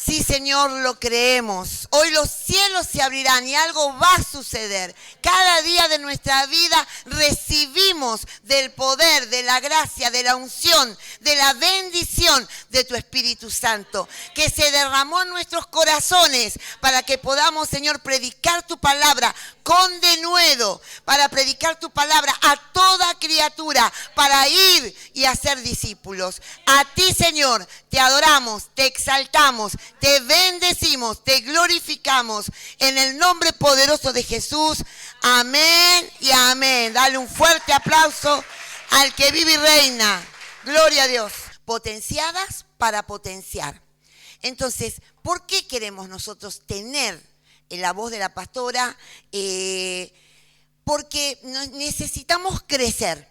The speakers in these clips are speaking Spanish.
Sí, Señor, lo creemos. Hoy los cielos se abrirán y algo va a suceder. Cada día de nuestra vida recibimos del poder, de la gracia, de la unción, de la bendición de tu Espíritu Santo, que se derramó en nuestros corazones para que podamos, Señor, predicar tu palabra con denuedo, para predicar tu palabra a toda criatura, para ir y hacer discípulos. A ti, Señor, te adoramos, te exaltamos, te bendecimos, te glorificamos en el nombre poderoso de Jesús. Amén y amén. Dale un fuerte aplauso al que vive y reina. Gloria a Dios. Potenciadas para potenciar. Entonces, ¿por qué queremos nosotros tener la voz de la pastora? Porque necesitamos crecer.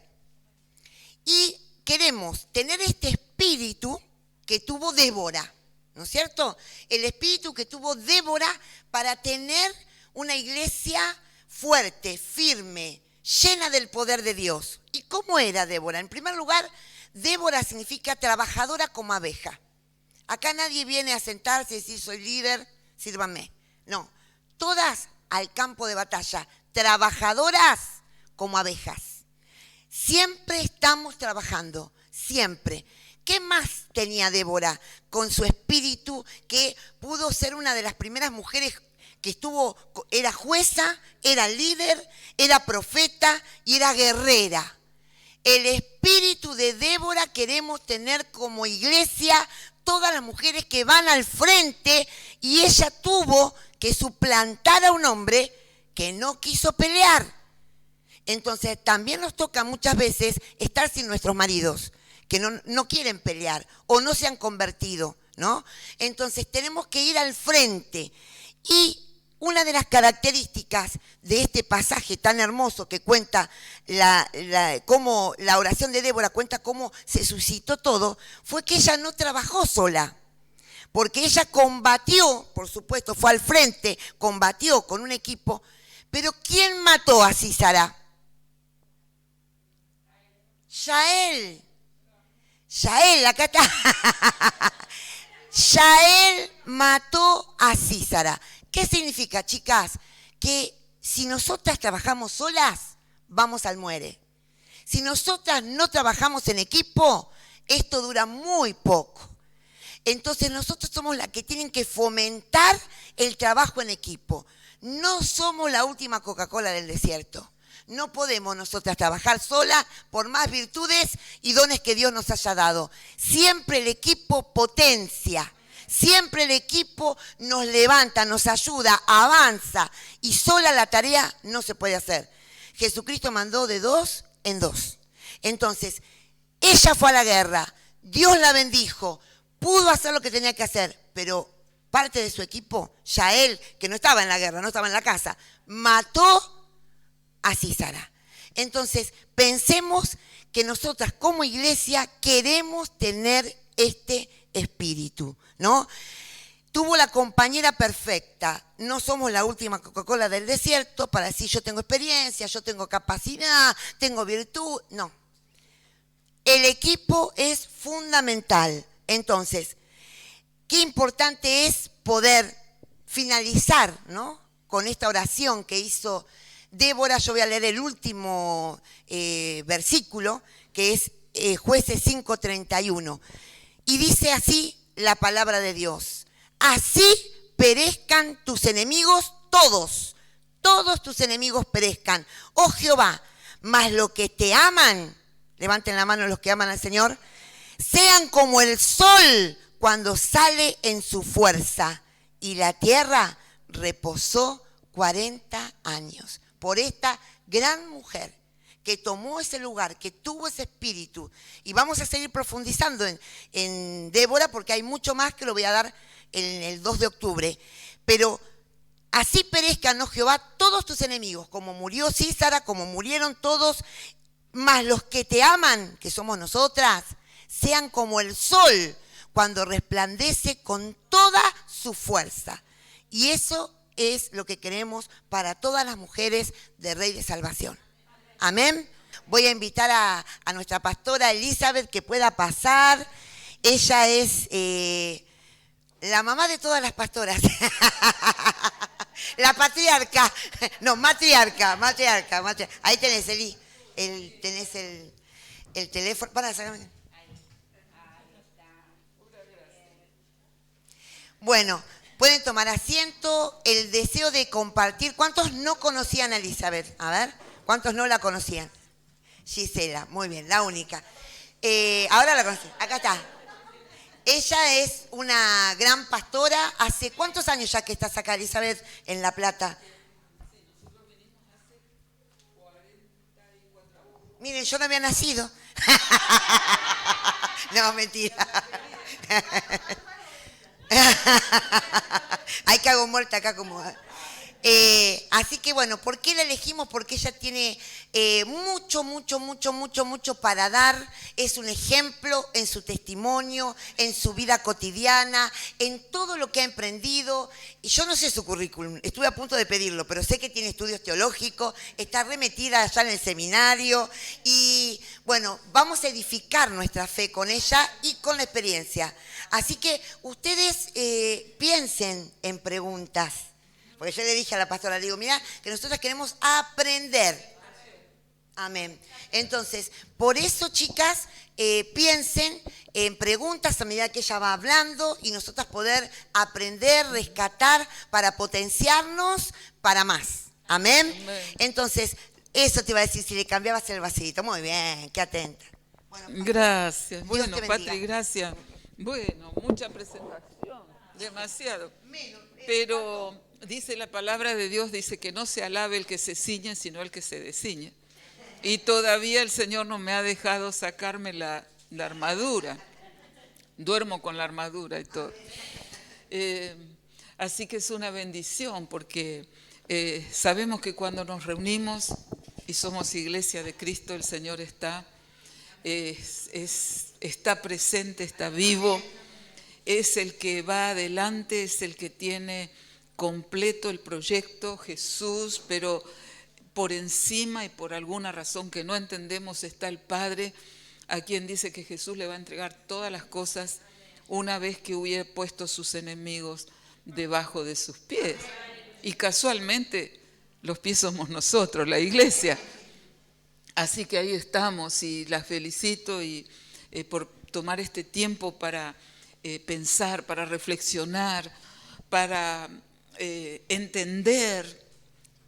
Y queremos tener este espíritu que tuvo Débora, ¿no es cierto? El espíritu que tuvo Débora para tener una iglesia fuerte, firme, llena del poder de Dios. ¿Y cómo era Débora? En primer lugar, Débora significa trabajadora como abeja. Acá nadie viene a sentarse y decir, soy líder, sírvame. No, todas al campo de batalla, trabajadoras como abejas. Siempre estamos trabajando, siempre. ¿Qué más tenía Débora con su espíritu que pudo ser una de las primeras mujeres que estuvo, era jueza, era líder, era profeta y era guerrera? El espíritu de Débora queremos tener como iglesia todas las mujeres que van al frente, y ella tuvo que suplantar a un hombre que no quiso pelear. Entonces también nos toca muchas veces estar sin nuestros maridos, que no quieren pelear o no se han convertido, ¿no? Entonces tenemos que ir al frente. Y una de las características de este pasaje tan hermoso que cuenta cómo la oración de Débora cuenta cómo se suscitó todo, fue que ella no trabajó sola. Porque ella combatió, por supuesto, fue al frente, combatió con un equipo. Pero ¿quién mató a Sísara? Yael, acá está. Yael mató a Sísara. ¿Qué significa, chicas? Que si nosotras trabajamos solas, vamos al muere. Si nosotras no trabajamos en equipo, esto dura muy poco. Entonces nosotros somos las que tienen que fomentar el trabajo en equipo. No somos la última Coca-Cola del desierto. No podemos nosotras trabajar solas por más virtudes y dones que Dios nos haya dado. Siempre el equipo potencia. Siempre el equipo nos levanta, nos ayuda, avanza. Y sola la tarea no se puede hacer. Jesucristo mandó de 2 en 2. Entonces, ella fue a la guerra. Dios la bendijo. Pudo hacer lo que tenía que hacer. Pero parte de su equipo, Yael, que no estaba en la guerra, no estaba en la casa, mató a Sísara. Entonces, pensemos que nosotras como iglesia queremos tener este espíritu, ¿no? Tuvo la compañera perfecta. No somos la última Coca-Cola del desierto para decir yo tengo experiencia, yo tengo capacidad, tengo virtud. No. El equipo es fundamental. Entonces, qué importante es poder finalizar, ¿no?, con esta oración que hizo Débora. Yo voy a leer el último versículo, que es Jueces 5:31. Y dice así la palabra de Dios. Así perezcan tus enemigos todos tus enemigos perezcan, oh Jehová, mas los que te aman, levanten la mano los que aman al Señor, sean como el sol cuando sale en su fuerza. Y la tierra reposó 40 años. Por esta gran mujer que tomó ese lugar, que tuvo ese espíritu. Y vamos a seguir profundizando en Débora, porque hay mucho más que lo voy a dar en el 2 de octubre. Pero así perezcan, oh Jehová, todos tus enemigos, como murió Sísara, como murieron todos, mas los que te aman, que somos nosotras, sean como el sol cuando resplandece con toda su fuerza. Y eso es lo que queremos para todas las mujeres de Rey de Salvación. Amén. Voy a invitar a nuestra pastora Elizabeth que pueda pasar. Ella es La mamá de todas las pastoras. La patriarca. No, matriarca. Ahí tenés el teléfono. Para, sacame. Bueno, pueden tomar asiento. El deseo de compartir. ¿Cuántos no conocían a Elizabeth? A ver, ¿cuántos no la conocían? Gisela, muy bien, la única. Ahora la conocí. Acá está. Ella es una gran pastora. ¿Hace cuántos años ya que estás acá, Elizabeth, en La Plata? Miren, yo no había nacido. No, mentira. Hay que hago muerta acá como... Así que bueno, ¿por qué la elegimos? Porque ella tiene mucho para dar. Es un ejemplo en su testimonio, en su vida cotidiana, en todo lo que ha emprendido. Y yo no sé su currículum, estuve a punto de pedirlo, pero sé que tiene estudios teológicos, está remetida allá en el seminario. Y bueno, vamos a edificar nuestra fe con ella y con la experiencia. Así que ustedes piensen en preguntas. Porque yo le dije a la pastora, le digo, mira, que nosotros queremos aprender. Amén. Entonces, por eso, chicas, piensen en preguntas a medida que ella va hablando y nosotras poder aprender, rescatar para potenciarnos para más. Amén. Entonces, eso te iba a decir, si le cambiabas el vasito. Muy bien, qué atenta. Bueno, gracias. Bueno, Patri, gracias. Bueno, mucha presentación, demasiado. Pero dice la palabra de Dios, dice que no se alabe el que se ciñe, sino el que se desciñe. Y todavía el Señor no me ha dejado sacarme la armadura. Duermo con la armadura y todo. Así que es una bendición porque sabemos que cuando nos reunimos y somos iglesia de Cristo, el Señor está presente, está vivo. Es el que va adelante, es el que tiene completo el proyecto, Jesús, pero por encima y por alguna razón que no entendemos está el Padre, a quien dice que Jesús le va a entregar todas las cosas una vez que hubiera puesto sus enemigos debajo de sus pies. Y casualmente los pies somos nosotros, la iglesia. Así que ahí estamos y la felicito por tomar este tiempo para pensar, para reflexionar, para entender.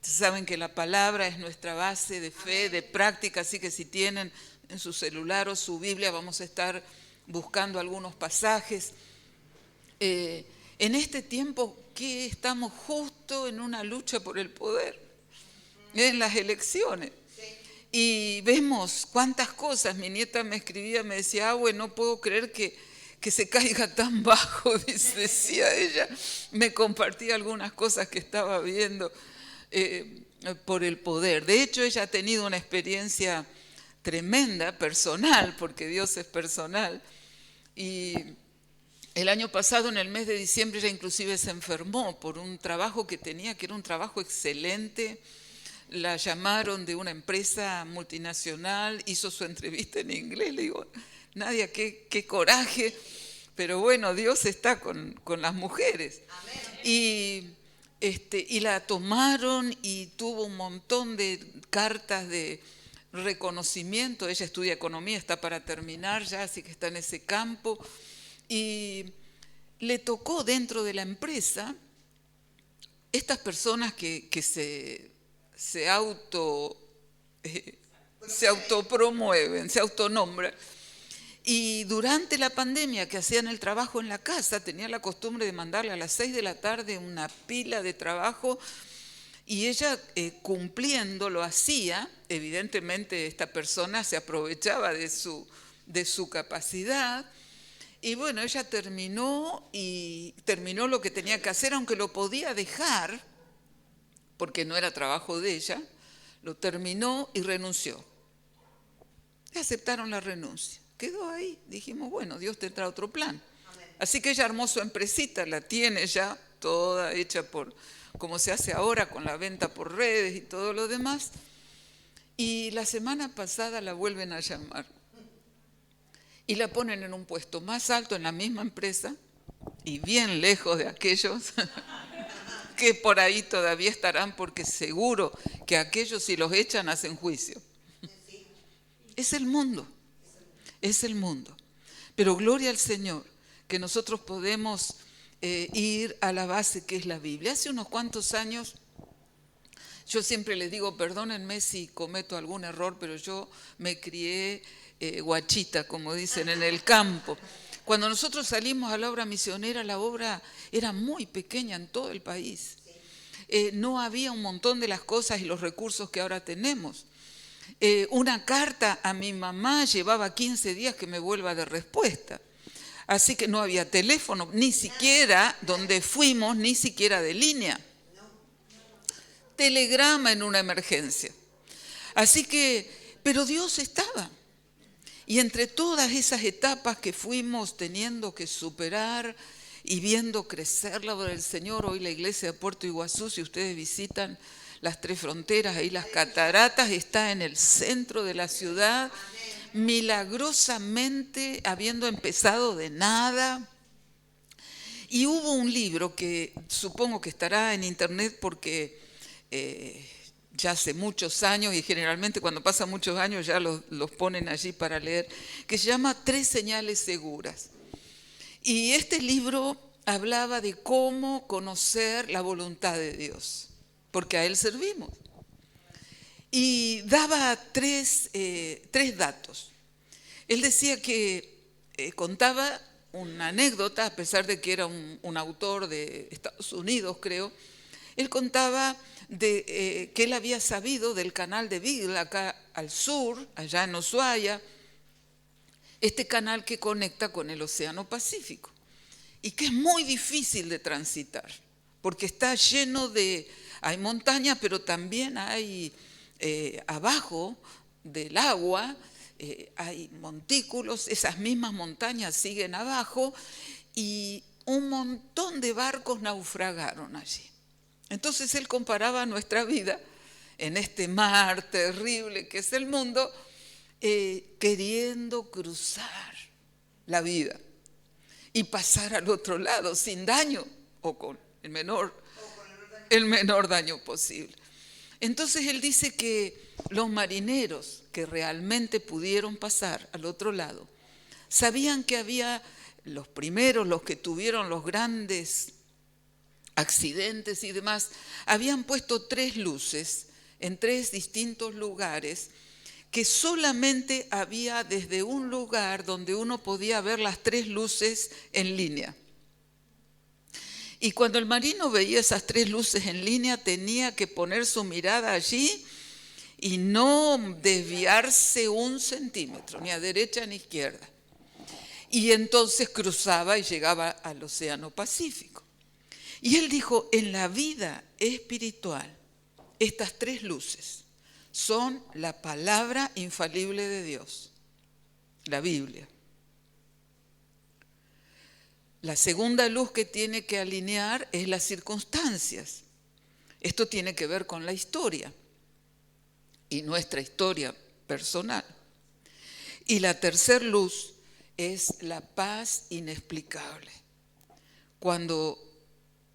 Saben que la palabra es nuestra base de fe, de práctica, así que si tienen en su celular o su Biblia vamos a estar buscando algunos pasajes. En este tiempo que estamos justo en una lucha por el poder, en las elecciones. Y vemos cuántas cosas. Mi nieta me escribía, me decía, no puedo creer que se caiga tan bajo, decía ella. Me compartía algunas cosas que estaba viendo por el poder. De hecho, ella ha tenido una experiencia tremenda, personal, porque Dios es personal. Y el año pasado, en el mes de diciembre, ella inclusive se enfermó por un trabajo que tenía, que era un trabajo excelente. La llamaron de una empresa multinacional, hizo su entrevista en inglés. Le digo, Nadia, qué coraje, pero bueno, Dios está con las mujeres. Y la tomaron y tuvo un montón de cartas de reconocimiento. Ella estudia economía, está para terminar ya, así que está en ese campo. Y le tocó dentro de la empresa estas personas que se autopromueven, se autonombran. Y durante la pandemia que hacían el trabajo en la casa, tenía la costumbre de mandarle a las 6 de la tarde una pila de trabajo y ella cumpliendo lo hacía. Evidentemente esta persona se aprovechaba de su capacidad. Y bueno, ella terminó lo que tenía que hacer, aunque lo podía dejar, porque no era trabajo de ella, lo terminó y renunció. Le aceptaron la renuncia. Quedó ahí. Dijimos, bueno, Dios tendrá otro plan. Amén. Así que ella armó su empresita, la tiene ya toda hecha como se hace ahora con la venta por redes y todo lo demás. Y la semana pasada la vuelven a llamar. Y la ponen en un puesto más alto en la misma empresa, y bien lejos de aquellos que por ahí todavía estarán, porque seguro que aquellos, si los echan, hacen juicio. Es el mundo, es el mundo. Pero gloria al Señor, que nosotros podemos ir a la base que es la Biblia. Hace unos cuantos años, yo siempre les digo, perdónenme si cometo algún error, pero yo me crié guachita, como dicen, en el campo. Cuando nosotros salimos a la obra misionera, la obra era muy pequeña en todo el país. No había un montón de las cosas y los recursos que ahora tenemos. Una carta a mi mamá llevaba 15 días que me vuelva de respuesta. Así que no había teléfono, ni siquiera donde fuimos, ni siquiera de línea. Telegrama en una emergencia. Así que, pero Dios estaba. Y entre todas esas etapas que fuimos teniendo que superar y viendo crecer la obra del Señor, hoy la iglesia de Puerto Iguazú, si ustedes visitan las Tres Fronteras, ahí las cataratas, está en el centro de la ciudad, milagrosamente habiendo empezado de nada. Y hubo un libro que supongo que estará en internet porque ya hace muchos años, y generalmente cuando pasan muchos años ya los ponen allí para leer, que se llama 3 señales seguras. Y este libro hablaba de cómo conocer la voluntad de Dios, porque a Él servimos. Y daba tres datos. Él decía que contaba una anécdota, a pesar de que era un autor de Estados Unidos, creo. Él contaba de que él había sabido del canal de Beagle acá al sur, allá en Ushuaia, este canal que conecta con el Océano Pacífico y que es muy difícil de transitar porque está lleno hay montañas, pero también hay abajo del agua, hay montículos, esas mismas montañas siguen abajo y un montón de barcos naufragaron allí. Entonces él comparaba nuestra vida en este mar terrible que es el mundo, queriendo cruzar la vida y pasar al otro lado sin daño o con el menor daño posible. Entonces él dice que los marineros que realmente pudieron pasar al otro lado sabían que había los primeros, los que tuvieron los grandes accidentes y demás, habían puesto 3 luces en 3 distintos lugares que solamente había desde un lugar donde uno podía ver las 3 luces en línea. Y cuando el marino veía esas 3 luces en línea tenía que poner su mirada allí y no desviarse 1 centímetro, ni a derecha ni a izquierda. Y entonces cruzaba y llegaba al Océano Pacífico. Y él dijo, en la vida espiritual, estas 3 luces son la palabra infalible de Dios, la Biblia. La segunda luz que tiene que alinear es las circunstancias. Esto tiene que ver con la historia y nuestra historia personal. Y la tercera luz es la paz inexplicable. Cuando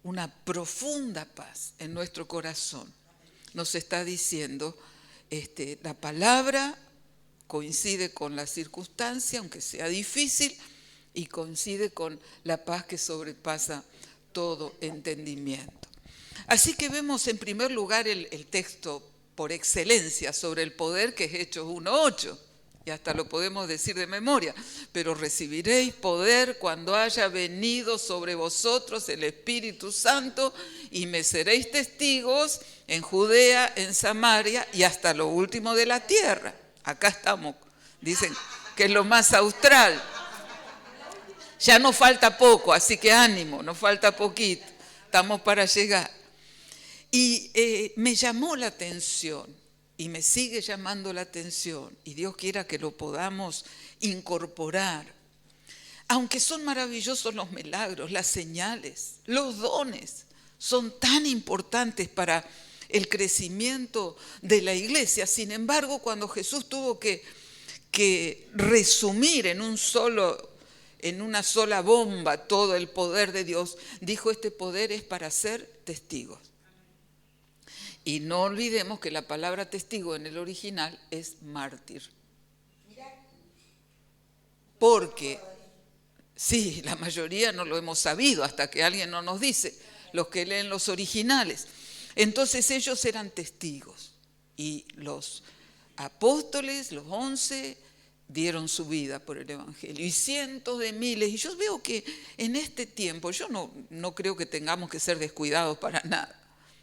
una profunda paz en nuestro corazón nos está diciendo, la palabra coincide con la circunstancia, aunque sea difícil, y coincide con la paz que sobrepasa todo entendimiento. Así que vemos en primer lugar el texto por excelencia sobre el poder, que es Hechos 1:8. Y hasta lo podemos decir de memoria, pero recibiréis poder cuando haya venido sobre vosotros el Espíritu Santo y me seréis testigos en Judea, en Samaria y hasta lo último de la tierra. Acá estamos, dicen que es lo más austral. Ya nos falta poco, así que ánimo, nos falta poquito, estamos para llegar. Y me llamó la atención. Y me sigue llamando la atención, y Dios quiera que lo podamos incorporar. Aunque son maravillosos los milagros, las señales, los dones, son tan importantes para el crecimiento de la iglesia. Sin embargo, cuando Jesús tuvo que resumir en un solo en una sola bomba todo el poder de Dios, dijo: este poder es para ser testigos. Y no olvidemos que la palabra testigo en el original es mártir. Porque, sí, la mayoría no lo hemos sabido hasta que alguien no nos dice, los que leen los originales. Entonces ellos eran testigos y los apóstoles, los 11, dieron su vida por el Evangelio y cientos de miles. Y yo veo que en este tiempo, yo no creo que tengamos que ser descuidados para nada.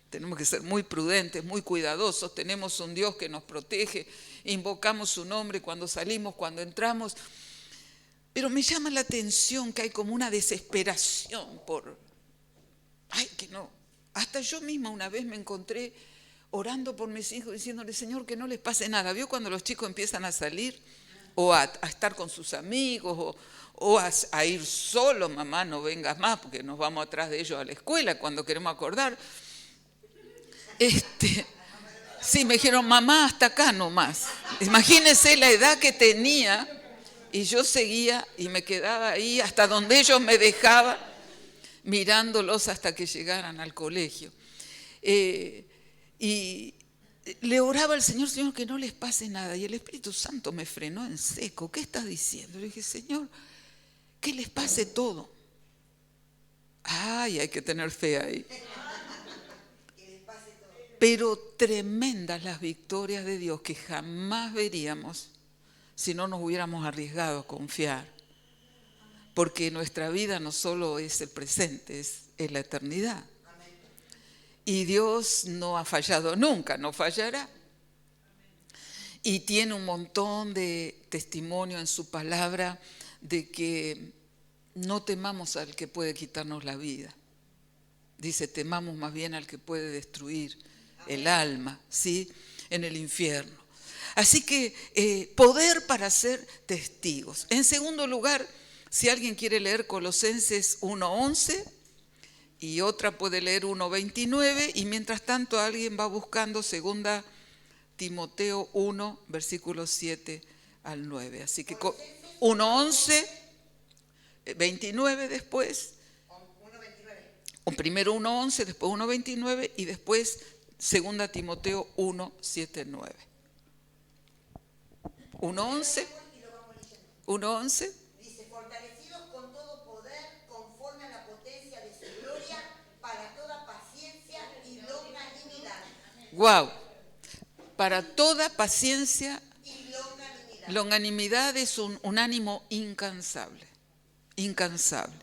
Tenemos que ser muy prudentes, muy cuidadosos. Tenemos un Dios que nos protege, invocamos su nombre cuando salimos, cuando entramos. Pero me llama la atención que hay como una desesperación por... Ay, que no. Hasta yo misma una vez me encontré orando por mis hijos, diciéndole: Señor, que no les pase nada. ¿Vio cuando los chicos empiezan a salir o a estar con sus amigos o a ir solos? Mamá, no vengas más porque nos vamos atrás de ellos a la escuela cuando queremos acordar. Sí, me dijeron: mamá, hasta acá nomás. Imagínense la edad que tenía y yo seguía y me quedaba ahí hasta donde ellos me dejaban, mirándolos hasta que llegaran al colegio. Y le oraba al Señor: Señor, que no les pase nada. Y el Espíritu Santo me frenó en seco. ¿Qué estás diciendo? Le dije: Señor, que les pase todo. Ay, hay que tener fe ahí. Pero tremendas las victorias de Dios que jamás veríamos si no nos hubiéramos arriesgado a confiar. Porque nuestra vida no solo es el presente, es la eternidad. Y Dios no ha fallado nunca, no fallará. Y tiene un montón de testimonio en su palabra de que no temamos al que puede quitarnos la vida. Dice: temamos más bien al que puede destruir el alma, ¿sí?, en el infierno. Así que poder para ser testigos. En segundo lugar, si alguien quiere leer Colosenses 1:11 y otra puede leer 1:29, y mientras tanto alguien va buscando 2 Timoteo 1, versículos 7 al 9. Así que 1:11, 29 después, o primero 1:11, después 1:29 y después 2 Timoteo 1, 7, 9. 1:11. Dice: fortalecidos con todo poder, conforme a la potencia de su gloria, para toda paciencia y longanimidad. Wow. Para toda paciencia y longanimidad. Longanimidad es un ánimo incansable. Incansable.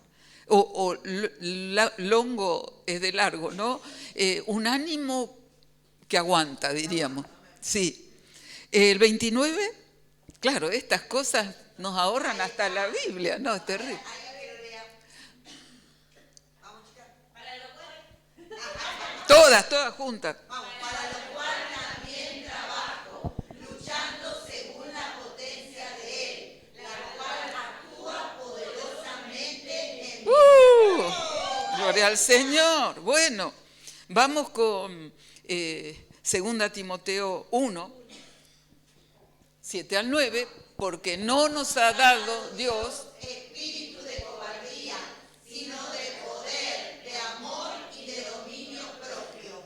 Longo es de largo, ¿no? Un ánimo que aguanta, diríamos. Sí. El 29, claro, estas cosas nos ahorran hasta la Biblia, ¿no? Es terrible. Todas juntas. Para lo cual también trabajo, luchando según la potencia de Él, la cual actúa poderosamente en mí. Gloria al Señor. Bueno, vamos con 2 Timoteo 1, 7 al 9, porque no nos ha dado Dios espíritu de cobardía, sino de poder, de amor y de dominio propio.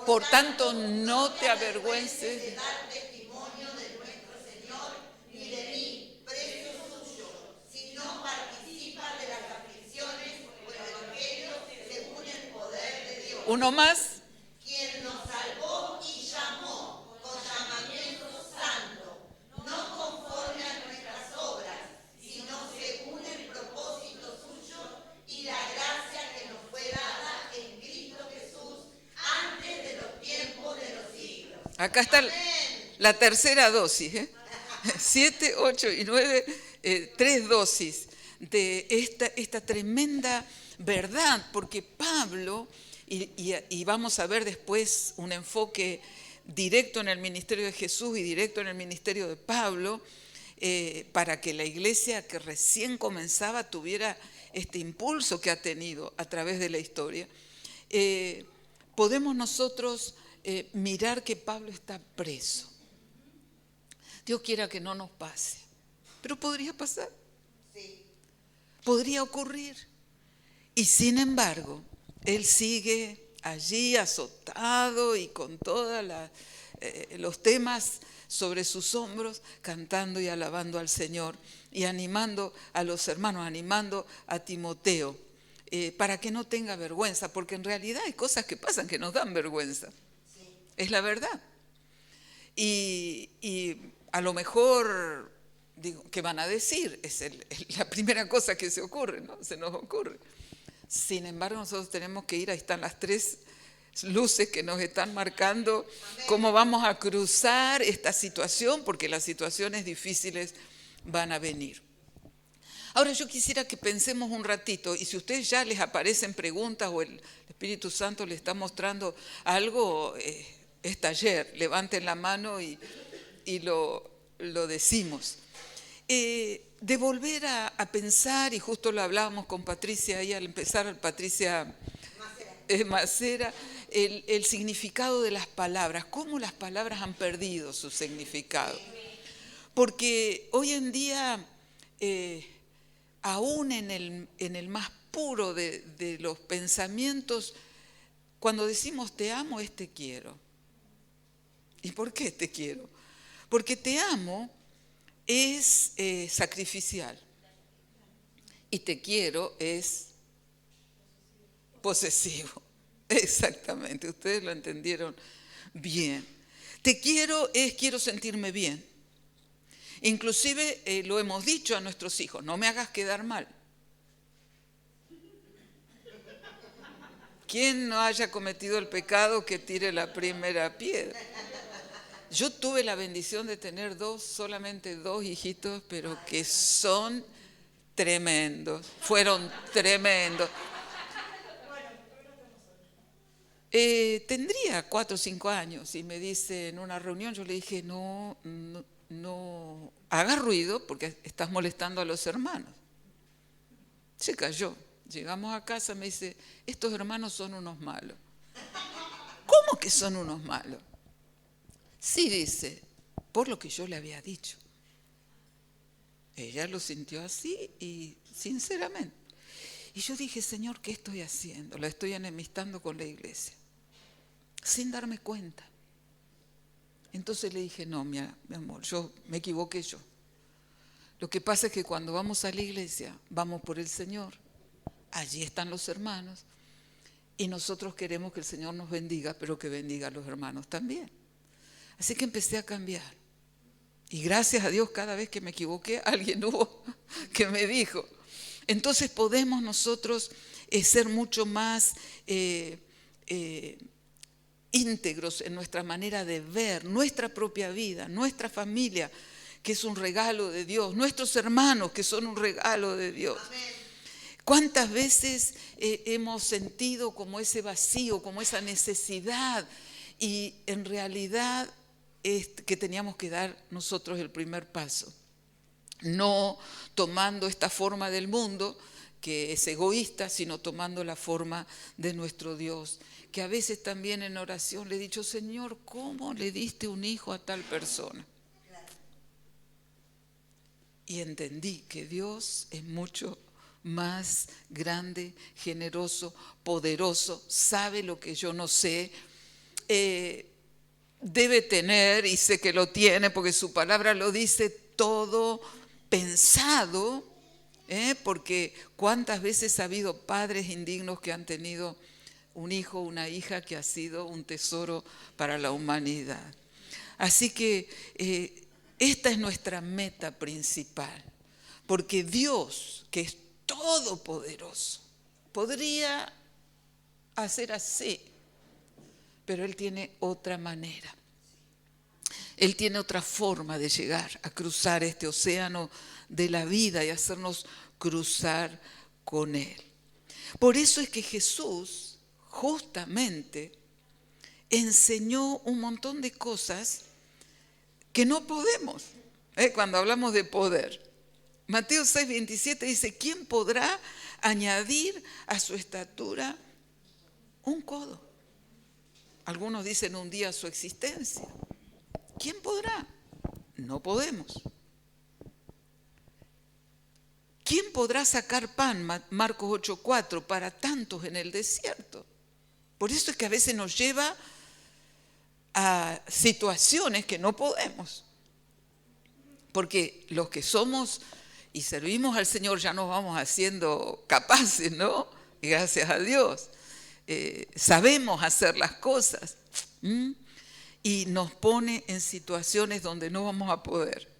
Por tanto, no te avergüences de dar testimonio de nuestro Señor ni de mí, precio suyo, sino participa de las aflicciones por el Evangelio según el poder de Dios. Uno más. Quien nos salvó y llamó con llamamiento santo, no conforme a nuestras obras, sino según el propósito suyo y la gracia que nos fue dada en Cristo Jesús antes de los tiempos de los siglos. Acá está la tercera dosis, 7, 8 y 9, 3 dosis de esta tremenda verdad, porque Pablo, y vamos a ver después un enfoque directo en el ministerio de Jesús y directo en el ministerio de Pablo, para que la iglesia que recién comenzaba tuviera este impulso que ha tenido a través de la historia. Podemos nosotros mirar que Pablo está preso. Dios quiera que no nos pase, pero podría pasar. Sí. podría ocurrir. Y sin embargo, él sigue allí azotado y con todos los temas sobre sus hombros, cantando y alabando al Señor y animando a los hermanos, animando a Timoteo, para que no tenga vergüenza, porque en realidad hay cosas que pasan que nos dan vergüenza. Sí. Es la verdad. Y a lo mejor, digo, ¿qué van a decir? Es la primera cosa que se ocurre, ¿no? Se nos ocurre. Sin embargo, nosotros tenemos que ir, ahí están las 3 luces que nos están marcando cómo vamos a cruzar esta situación, porque las situaciones difíciles van a venir. Ahora yo quisiera que pensemos un ratito, y si a ustedes ya les aparecen preguntas o el Espíritu Santo les está mostrando algo, es taller, levanten la mano y lo decimos. De volver a pensar, y justo lo hablábamos con Patricia ahí al empezar, Patricia Macera, el significado de las palabras, cómo las palabras han perdido su significado. Porque hoy en día, aún en el más puro de los pensamientos, cuando decimos te amo es te quiero. ¿Y por qué te quiero? Porque te amo es sacrificial y te quiero es posesivo. Exactamente, ustedes lo entendieron bien. Te quiero es quiero sentirme bien. Inclusive lo hemos dicho a nuestros hijos, no me hagas quedar mal. Quien no haya cometido el pecado que tire la primera piedra. Yo tuve la bendición de tener solamente dos hijitos, pero que son tremendos, fueron tremendos. Tendría 4 o 5 años y me dice en una reunión, yo le dije, no hagas ruido porque estás molestando a los hermanos. Se cayó. Llegamos a casa, me dice, estos hermanos son unos malos. ¿Cómo que son unos malos? Sí, dice, por lo que yo le había dicho. Ella lo sintió así y sinceramente. Y yo dije, Señor, ¿qué estoy haciendo? La estoy enemistando con la iglesia, sin darme cuenta. Entonces le dije, no, mi amor, me equivoqué yo. Lo que pasa es que cuando vamos a la iglesia, vamos por el Señor, allí están los hermanos, y nosotros queremos que el Señor nos bendiga, pero que bendiga a los hermanos también. Así que empecé a cambiar. Y gracias a Dios, cada vez que me equivoqué, alguien hubo que me dijo. Entonces podemos nosotros ser mucho más íntegros en nuestra manera de ver nuestra propia vida, nuestra familia, que es un regalo de Dios, nuestros hermanos, que son un regalo de Dios. Amén. ¿Cuántas veces hemos sentido como ese vacío, como esa necesidad? Y en realidad es que teníamos que dar nosotros el primer paso. No tomando esta forma del mundo, que es egoísta, sino tomando la forma de nuestro Dios. Que a veces también en oración le he dicho, Señor, ¿cómo le diste un hijo a tal persona? Y entendí que Dios es mucho más grande, generoso, poderoso, sabe lo que yo no sé, debe tener, y sé que lo tiene porque su palabra lo dice, todo pensado, porque cuántas veces ha habido padres indignos que han tenido un hijo, una hija que ha sido un tesoro para la humanidad. Así que esta es nuestra meta principal, porque Dios, que es todopoderoso, podría hacer así, pero Él tiene otra manera. Él tiene otra forma de llegar a cruzar este océano de la vida y hacernos cruzar con Él. Por eso es que Jesús justamente enseñó un montón de cosas que no podemos, cuando hablamos de poder. Mateo 6:27 dice, ¿quién podrá añadir a su estatura un codo? Algunos dicen un día su existencia. ¿Quién podrá? No podemos. ¿Quién podrá sacar pan, Marcos 8:4, para tantos en el desierto? Por eso es que a veces nos lleva a situaciones que no podemos. Porque los que somos y servimos al Señor ya nos vamos haciendo capaces, ¿no? Y gracias a Dios. Sabemos hacer las cosas. Y nos pone en situaciones donde no vamos a poder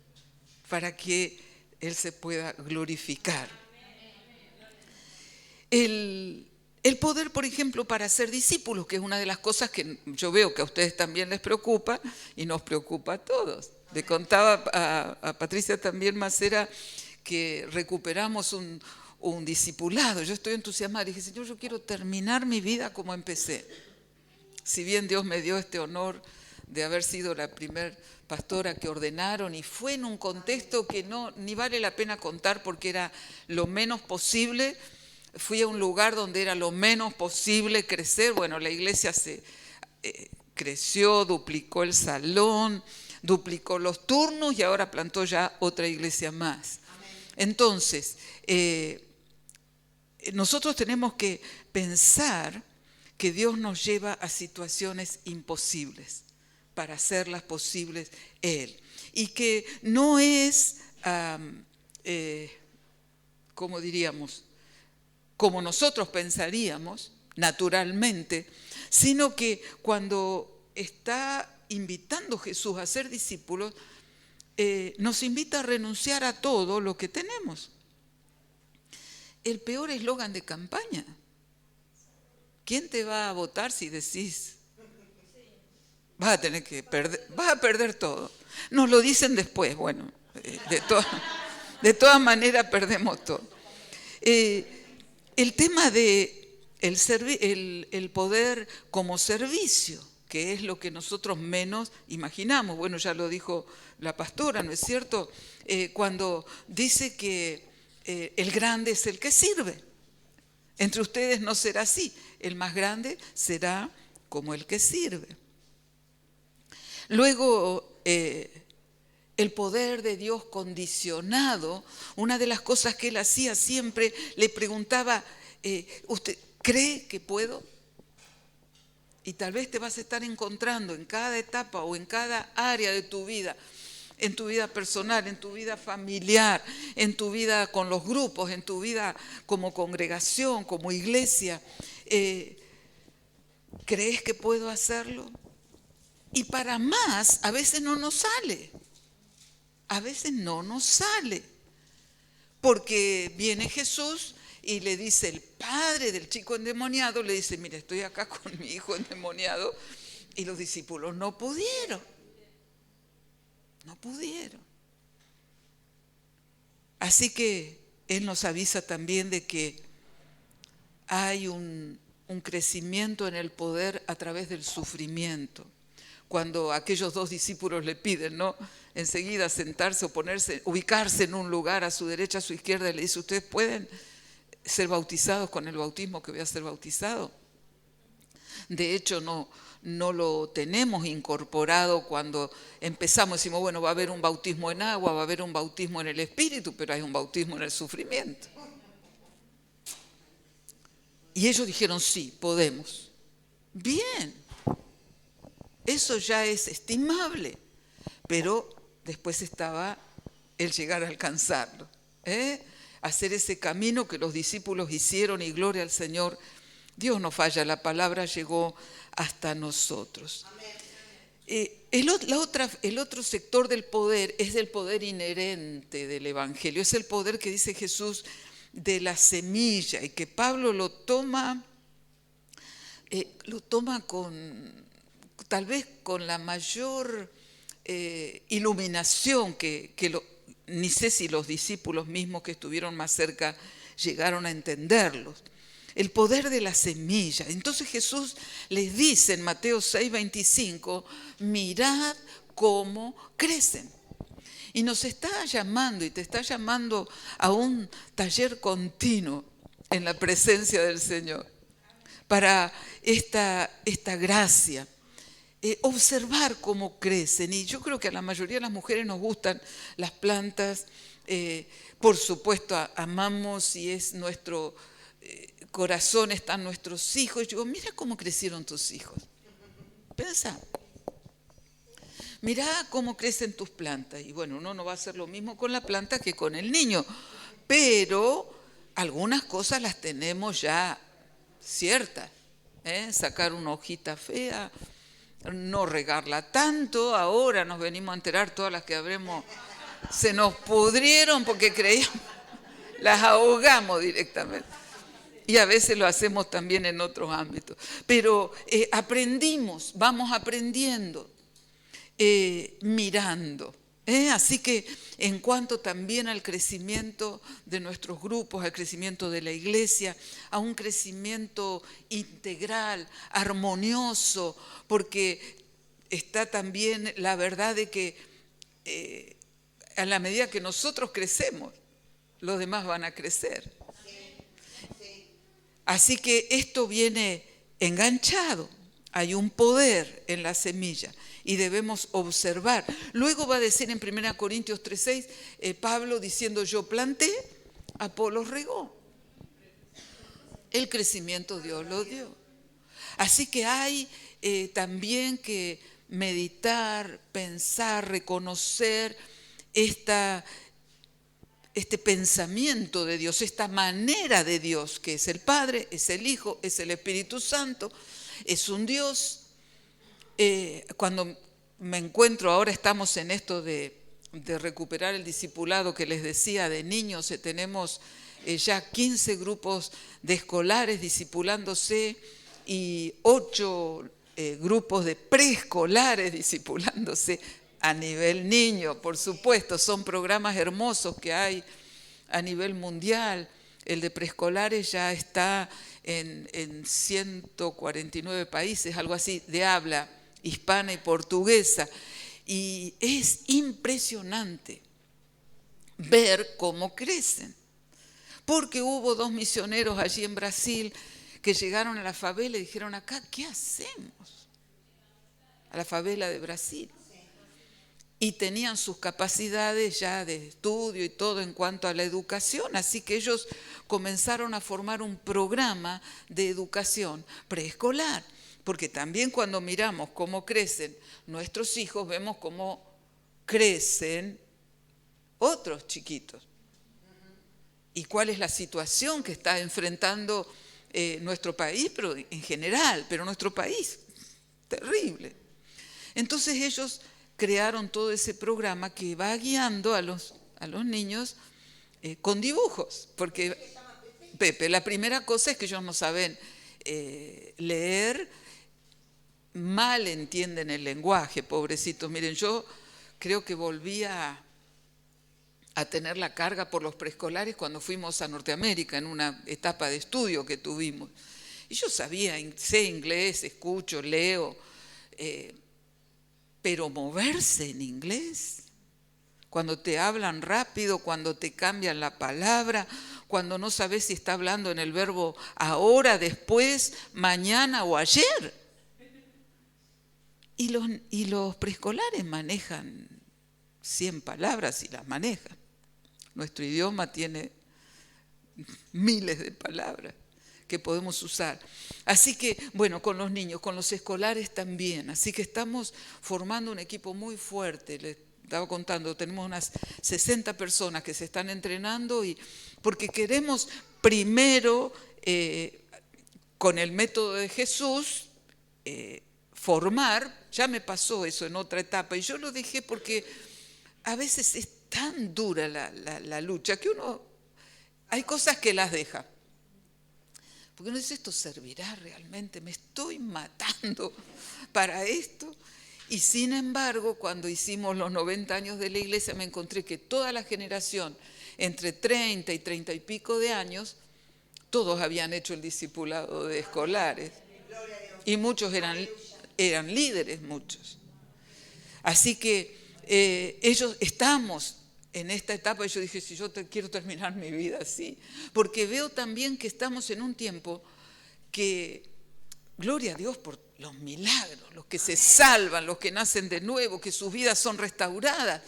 para que Él se pueda glorificar. El poder, por ejemplo, para ser discípulos, que es una de las cosas que yo veo que a ustedes también les preocupa y nos preocupa a todos. Le contaba a Patricia también Macera que recuperamos un discipulado. Yo estoy entusiasmada. Dije, Señor, yo quiero terminar mi vida como empecé. Si bien Dios me dio este honor de haber sido la primer pastora que ordenaron, y fue en un contexto que ni vale la pena contar porque era lo menos posible. Fui a un lugar donde era lo menos posible crecer. Bueno, la iglesia se creció, duplicó el salón, duplicó los turnos y ahora plantó ya otra iglesia más. Entonces, nosotros tenemos que pensar que Dios nos lleva a situaciones imposibles para hacerlas posibles Él. Y que no es, ¿cómo diríamos?, como nosotros pensaríamos, naturalmente, sino que cuando está invitando Jesús a ser discípulos, nos invita a renunciar a todo lo que tenemos. El peor eslogan de campaña. ¿Quién te va a votar si decís? Vas a tener que perder, vas a perder todo. Nos lo dicen después, bueno, de todas maneras perdemos todo. El tema de el poder como servicio, que es lo que nosotros menos imaginamos. Bueno, ya lo dijo la pastora, ¿no es cierto? Cuando dice que el grande es el que sirve. Entre ustedes no será así. El más grande será como el que sirve. Luego, el poder de Dios condicionado, una de las cosas que él hacía siempre, le preguntaba, ¿usted cree que puedo? Y tal vez te vas a estar encontrando en cada etapa o en cada área de tu vida, en tu vida personal, en tu vida familiar, en tu vida con los grupos, en tu vida como congregación, como iglesia. ¿Crees que puedo hacerlo? Y para más, a veces no nos sale. A veces no nos sale. Porque viene Jesús y le dice, el padre del chico endemoniado, le dice, mira, estoy acá con mi hijo endemoniado. Y los discípulos no pudieron. No pudieron. Así que Él nos avisa también de que hay un crecimiento en el poder a través del sufrimiento. Cuando aquellos dos discípulos le piden, ¿no?, enseguida sentarse o ponerse, ubicarse en un lugar a su derecha, a su izquierda, y le dice, ¿ustedes pueden ser bautizados con el bautismo que voy a ser bautizado? De hecho, no lo tenemos incorporado cuando empezamos. Decimos, bueno, va a haber un bautismo en agua, va a haber un bautismo en el Espíritu, pero hay un bautismo en el sufrimiento. Y ellos dijeron, sí, podemos. Bien. Eso ya es estimable, pero después estaba el llegar a alcanzarlo, hacer ese camino que los discípulos hicieron, y gloria al Señor. Dios no falla, la palabra llegó hasta nosotros. El otro sector del poder es el poder inherente del Evangelio, es el poder que dice Jesús de la semilla, y que Pablo lo toma tal vez con la mayor iluminación ni sé si los discípulos mismos que estuvieron más cerca llegaron a entenderlos. El poder de la semilla. Entonces Jesús les dice en Mateo 6:25, mirad cómo crecen. Y nos está llamando, y te está llamando a un taller continuo en la presencia del Señor, para esta gracia. Observar cómo crecen. Y yo creo que a la mayoría de las mujeres nos gustan las plantas Por supuesto, amamos y es nuestro corazón, están nuestros hijos. Y yo digo, mira cómo crecieron tus hijos. Pensa. Mirá cómo crecen tus plantas. Y bueno, uno no va a hacer lo mismo con la planta que con el niño. Pero algunas cosas las tenemos ya ciertas. Sacar una hojita fea, no regarla tanto. Ahora nos venimos a enterar todas las que se nos pudrieron porque creíamos, las ahogamos directamente. Y a veces lo hacemos también en otros ámbitos. Pero aprendimos, vamos aprendiendo, mirando. Así que en cuanto también al crecimiento de nuestros grupos, al crecimiento de la iglesia, a un crecimiento integral, armonioso, porque está también la verdad de que a la medida que nosotros crecemos, los demás van a crecer. Así que esto viene enganchado. Hay un poder en la semilla y debemos observar. Luego va a decir en 1 Corintios 3:6, Pablo diciendo, yo planté, Apolos regó. El crecimiento Dios lo dio. Así que hay también que meditar, pensar, reconocer este pensamiento de Dios, esta manera de Dios, que es el Padre, es el Hijo, es el Espíritu Santo, es un Dios. Cuando me encuentro, ahora estamos en esto de recuperar el discipulado que les decía de niños, tenemos ya 15 grupos de escolares discipulándose y 8 grupos de preescolares discipulándose a nivel niño, por supuesto. Son programas hermosos que hay a nivel mundial. El de preescolares ya está en 149 países, algo así, de habla hispana y portuguesa. Y es impresionante ver cómo crecen. Porque hubo 2 misioneros allí en Brasil que llegaron a la favela y dijeron, acá, ¿qué hacemos? A la favela de Brasil. Y tenían sus capacidades ya de estudio y todo en cuanto a la educación, así que ellos comenzaron a formar un programa de educación preescolar, porque también cuando miramos cómo crecen nuestros hijos, vemos cómo crecen otros chiquitos. Y cuál es la situación que está enfrentando nuestro país, pero en general, pero nuestro país, terrible. Entonces ellos crearon todo ese programa que va guiando a los niños con dibujos, porque Pepe, la primera cosa es que ellos no saben leer, mal entienden el lenguaje, pobrecitos. Miren, yo creo que volví a tener la carga por los preescolares cuando fuimos a Norteamérica en una etapa de estudio que tuvimos. Y yo sé inglés, escucho, leo, pero moverse en inglés, cuando te hablan rápido, cuando te cambian la palabra, cuando no sabes si está hablando en el verbo ahora, después, mañana o ayer. Y los preescolares manejan 100 palabras y las manejan. Nuestro idioma tiene miles de palabras que podemos usar. Así que, bueno, con los niños, con los escolares también. Así que estamos formando un equipo muy fuerte. Les estaba contando, tenemos unas 60 personas que se están entrenando porque queremos primero, con el método de Jesús, formar. Ya me pasó eso en otra etapa y yo lo dejé porque a veces es tan dura la lucha que hay cosas que las deja. Porque uno dice, ¿esto servirá realmente? ¿Me estoy matando para esto? Y sin embargo, cuando hicimos los 90 años de la iglesia, me encontré que toda la generación, entre 30 y 30 y pico de años, todos habían hecho el discipulado de escolares. Y muchos eran líderes, muchos. Así que ellos estamos en esta etapa y yo dije, si yo quiero terminar mi vida así, porque veo también que estamos en un tiempo que, gloria a Dios por los milagros, los que se salvan, los que nacen de nuevo, que sus vidas son restauradas,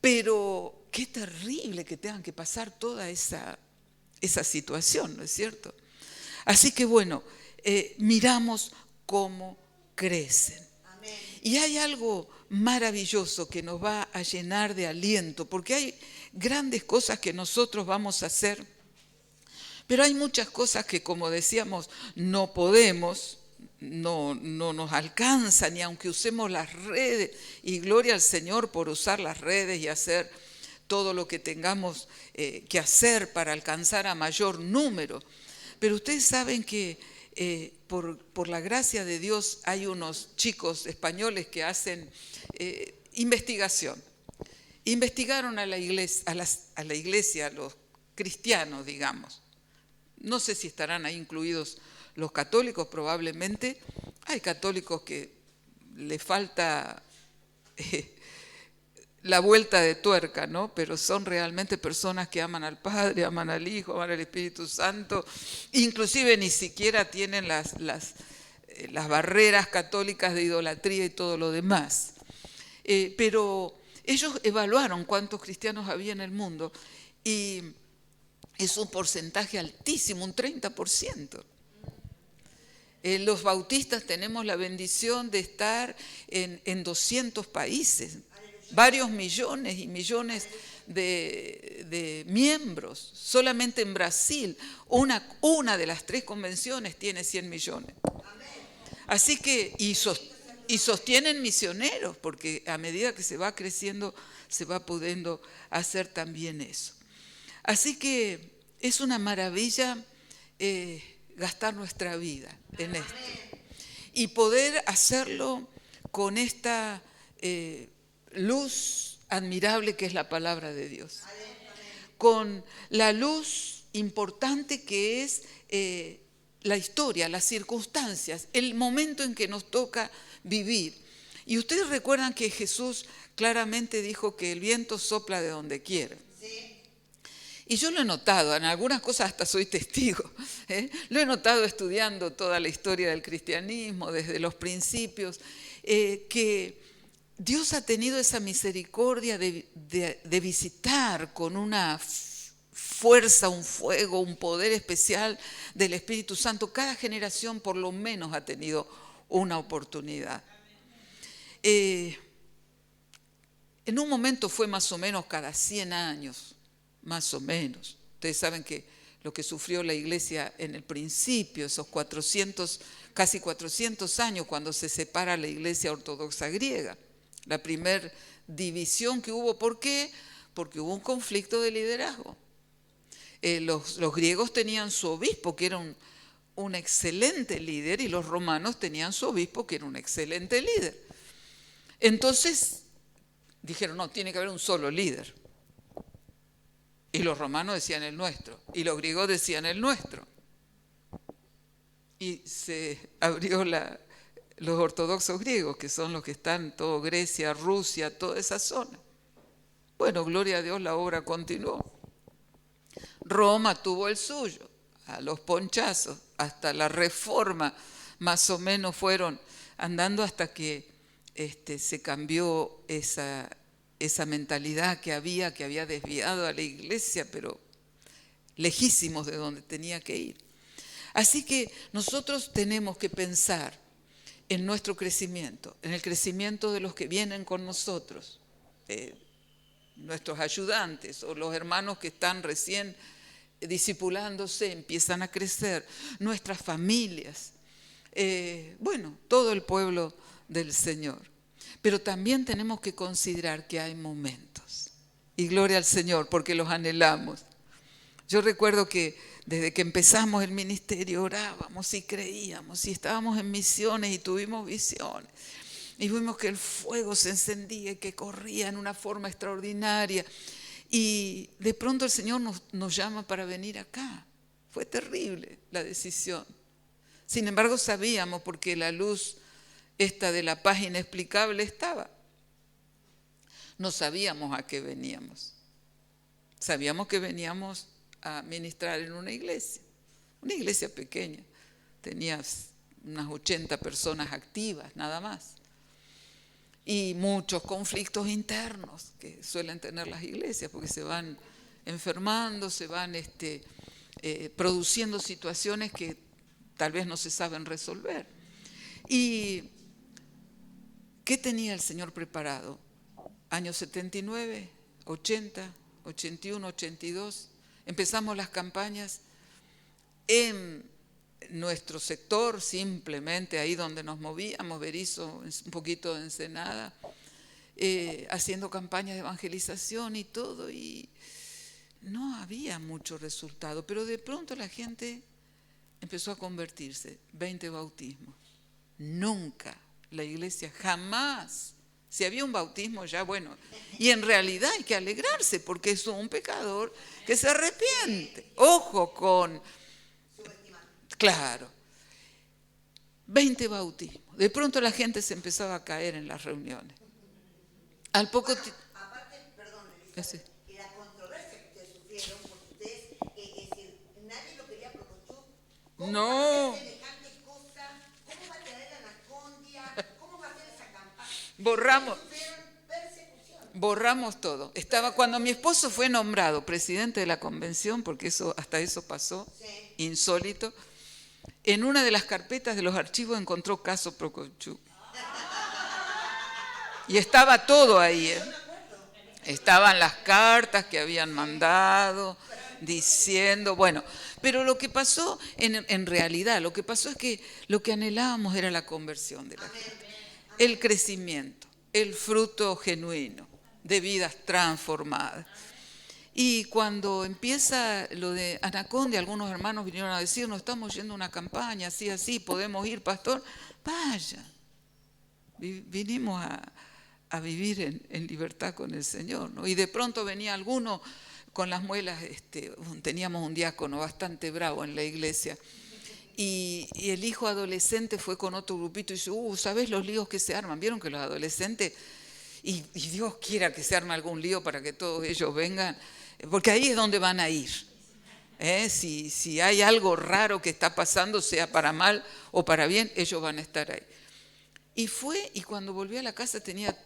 pero qué terrible que tengan que pasar toda esa situación, ¿no es cierto? Así que bueno, miramos cómo crecen. Amén. Y hay algo maravilloso que nos va a llenar de aliento, porque hay grandes cosas que nosotros vamos a hacer, pero hay muchas cosas que, como decíamos, no podemos, no nos alcanza, ni aunque usemos las redes, y gloria al Señor por usar las redes y hacer todo lo que tengamos que hacer para alcanzar a mayor número. Pero ustedes saben que por la gracia de Dios hay unos chicos españoles que hacen investigación. Investigaron a la iglesia, a los cristianos, digamos. No sé si estarán ahí incluidos los católicos, probablemente. Hay católicos que le falta la vuelta de tuerca, ¿no? Pero son realmente personas que aman al Padre, aman al Hijo, aman al Espíritu Santo, inclusive ni siquiera tienen las barreras católicas de idolatría y todo lo demás. Pero ellos evaluaron cuántos cristianos había en el mundo y es un porcentaje altísimo, un 30%. Los bautistas tenemos la bendición de estar en 200 países, varios millones y millones de miembros. Solamente en Brasil, una de las 3 convenciones tiene 100 millones. Así que, y sostienen misioneros, porque a medida que se va creciendo, se va pudiendo hacer también eso. Así que es una maravilla gastar nuestra vida en esto. Y poder hacerlo con esta luz admirable que es la palabra de Dios. Con la luz importante que es la historia, las circunstancias, el momento en que nos toca vivir. Y ustedes recuerdan que Jesús claramente dijo que el viento sopla de donde quiere. Y yo lo he notado, en algunas cosas hasta soy testigo, lo he notado estudiando toda la historia del cristianismo, desde los principios, que Dios ha tenido esa misericordia de visitar con una fuerza, un fuego, un poder especial del Espíritu Santo. Cada generación por lo menos ha tenido una oportunidad. En un momento fue más o menos cada 100 años. Más o menos. Ustedes saben que lo que sufrió la iglesia en el principio, esos casi 400 años cuando se separa la iglesia ortodoxa griega. La primera división que hubo, ¿por qué? Porque hubo un conflicto de liderazgo. Los griegos tenían su obispo, que era un excelente líder, y los romanos tenían su obispo, que era un excelente líder. Entonces dijeron, no, tiene que haber un solo líder. Y los romanos decían el nuestro, y los griegos decían el nuestro. Y se abrió los ortodoxos griegos, que son los que están, todo Grecia, Rusia, toda esa zona. Bueno, gloria a Dios, la obra continuó. Roma tuvo el suyo, a los ponchazos, hasta la Reforma, más o menos fueron andando hasta que se cambió esa mentalidad que había desviado a la iglesia, pero lejísimos de donde tenía que ir. Así que nosotros tenemos que pensar en nuestro crecimiento, en el crecimiento de los que vienen con nosotros, nuestros ayudantes o los hermanos que están recién discipulándose, empiezan a crecer, nuestras familias, todo el pueblo del Señor. Pero también tenemos que considerar que hay momentos. Y gloria al Señor, porque los anhelamos. Yo recuerdo que desde que empezamos el ministerio orábamos y creíamos y estábamos en misiones y tuvimos visiones. Y vimos que el fuego se encendía y que corría en una forma extraordinaria. Y de pronto el Señor nos llama para venir acá. Fue terrible la decisión. Sin embargo, sabíamos, porque la luz esta de la paz inexplicable estaba. No sabíamos a qué veníamos. Sabíamos que veníamos a ministrar en una iglesia pequeña. Tenía unas 80 personas activas, nada más. y muchos conflictos internos que suelen tener las iglesias, porque se van enfermando, se van produciendo situaciones que tal vez no se saben resolver. ¿Y qué tenía el Señor preparado? Años 79, 80, 81, 82, empezamos las campañas en nuestro sector, simplemente ahí donde nos movíamos, Berisso, un poquito de Ensenada, haciendo campañas de evangelización y todo, y no había mucho resultado, pero de pronto la gente empezó a convertirse, 20 bautismos. Nunca, la iglesia jamás, si había un bautismo ya, bueno, y en realidad hay que alegrarse porque es un pecador que se arrepiente. Ojo con, claro, 20 bautismos. De pronto la gente se empezaba a caer en las reuniones. Al poco tiempo... Aparte, perdón, Elizabeth, y la controversia que ustedes sufrieron, porque ustedes, es decir, nadie lo quería Procochú. ¿Cómo no. va a hacer semejante cosa? ¿Cómo va a traer a Anacondia? ¿Cómo va a hacer esa campaña? Borramos todo. Estaba cuando mi esposo fue nombrado presidente de la convención, porque hasta eso pasó, sí, insólito. En una de las carpetas de los archivos encontró caso Procochú. Y estaba todo ahí. Estaban las cartas que habían mandado, diciendo, bueno, pero lo que pasó, en realidad, lo que pasó es que lo que anhelábamos era la conversión de la gente, el crecimiento, el fruto genuino de vidas transformadas. Y cuando empieza lo de Anacondia, algunos hermanos vinieron a decir, no estamos yendo a una campaña, así, podemos ir, pastor, vaya. Vinimos a vivir en libertad con el Señor, ¿no? Y de pronto venía alguno con las muelas, teníamos un diácono bastante bravo en la iglesia, y el hijo adolescente fue con otro grupito y dice, ¿sabes los líos que se arman? ¿Vieron que los adolescentes, y Dios quiera que se arme algún lío para que todos ellos vengan? Porque ahí es donde van a ir. Si hay algo raro que está pasando, sea para mal o para bien, ellos van a estar ahí. Y fue, y cuando volvió a la casa tenía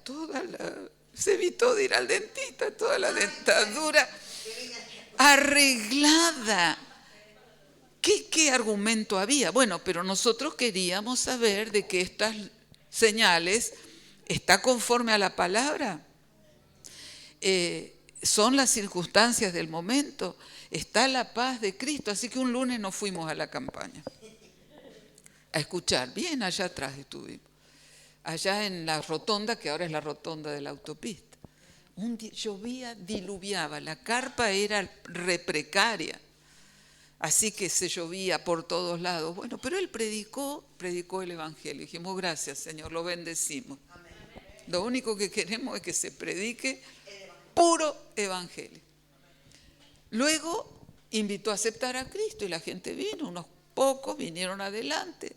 se evitó de ir al dentista, toda la dentadura arreglada. ¿Qué argumento había? Bueno, pero nosotros queríamos saber de que estas señales está conforme a la palabra. Son las circunstancias del momento, está la paz de Cristo. Así que un lunes nos fuimos a la campaña a escuchar. Bien allá atrás estuvimos, allá en la rotonda, que ahora es la rotonda de la autopista. Llovía, diluviaba, la carpa era precaria, así que se llovía por todos lados. Bueno, pero él predicó el evangelio. Dijimos, gracias Señor, lo bendecimos. Amén. Lo único que queremos es que se predique puro evangelio. Luego invitó a aceptar a Cristo y la gente vino, unos pocos vinieron adelante.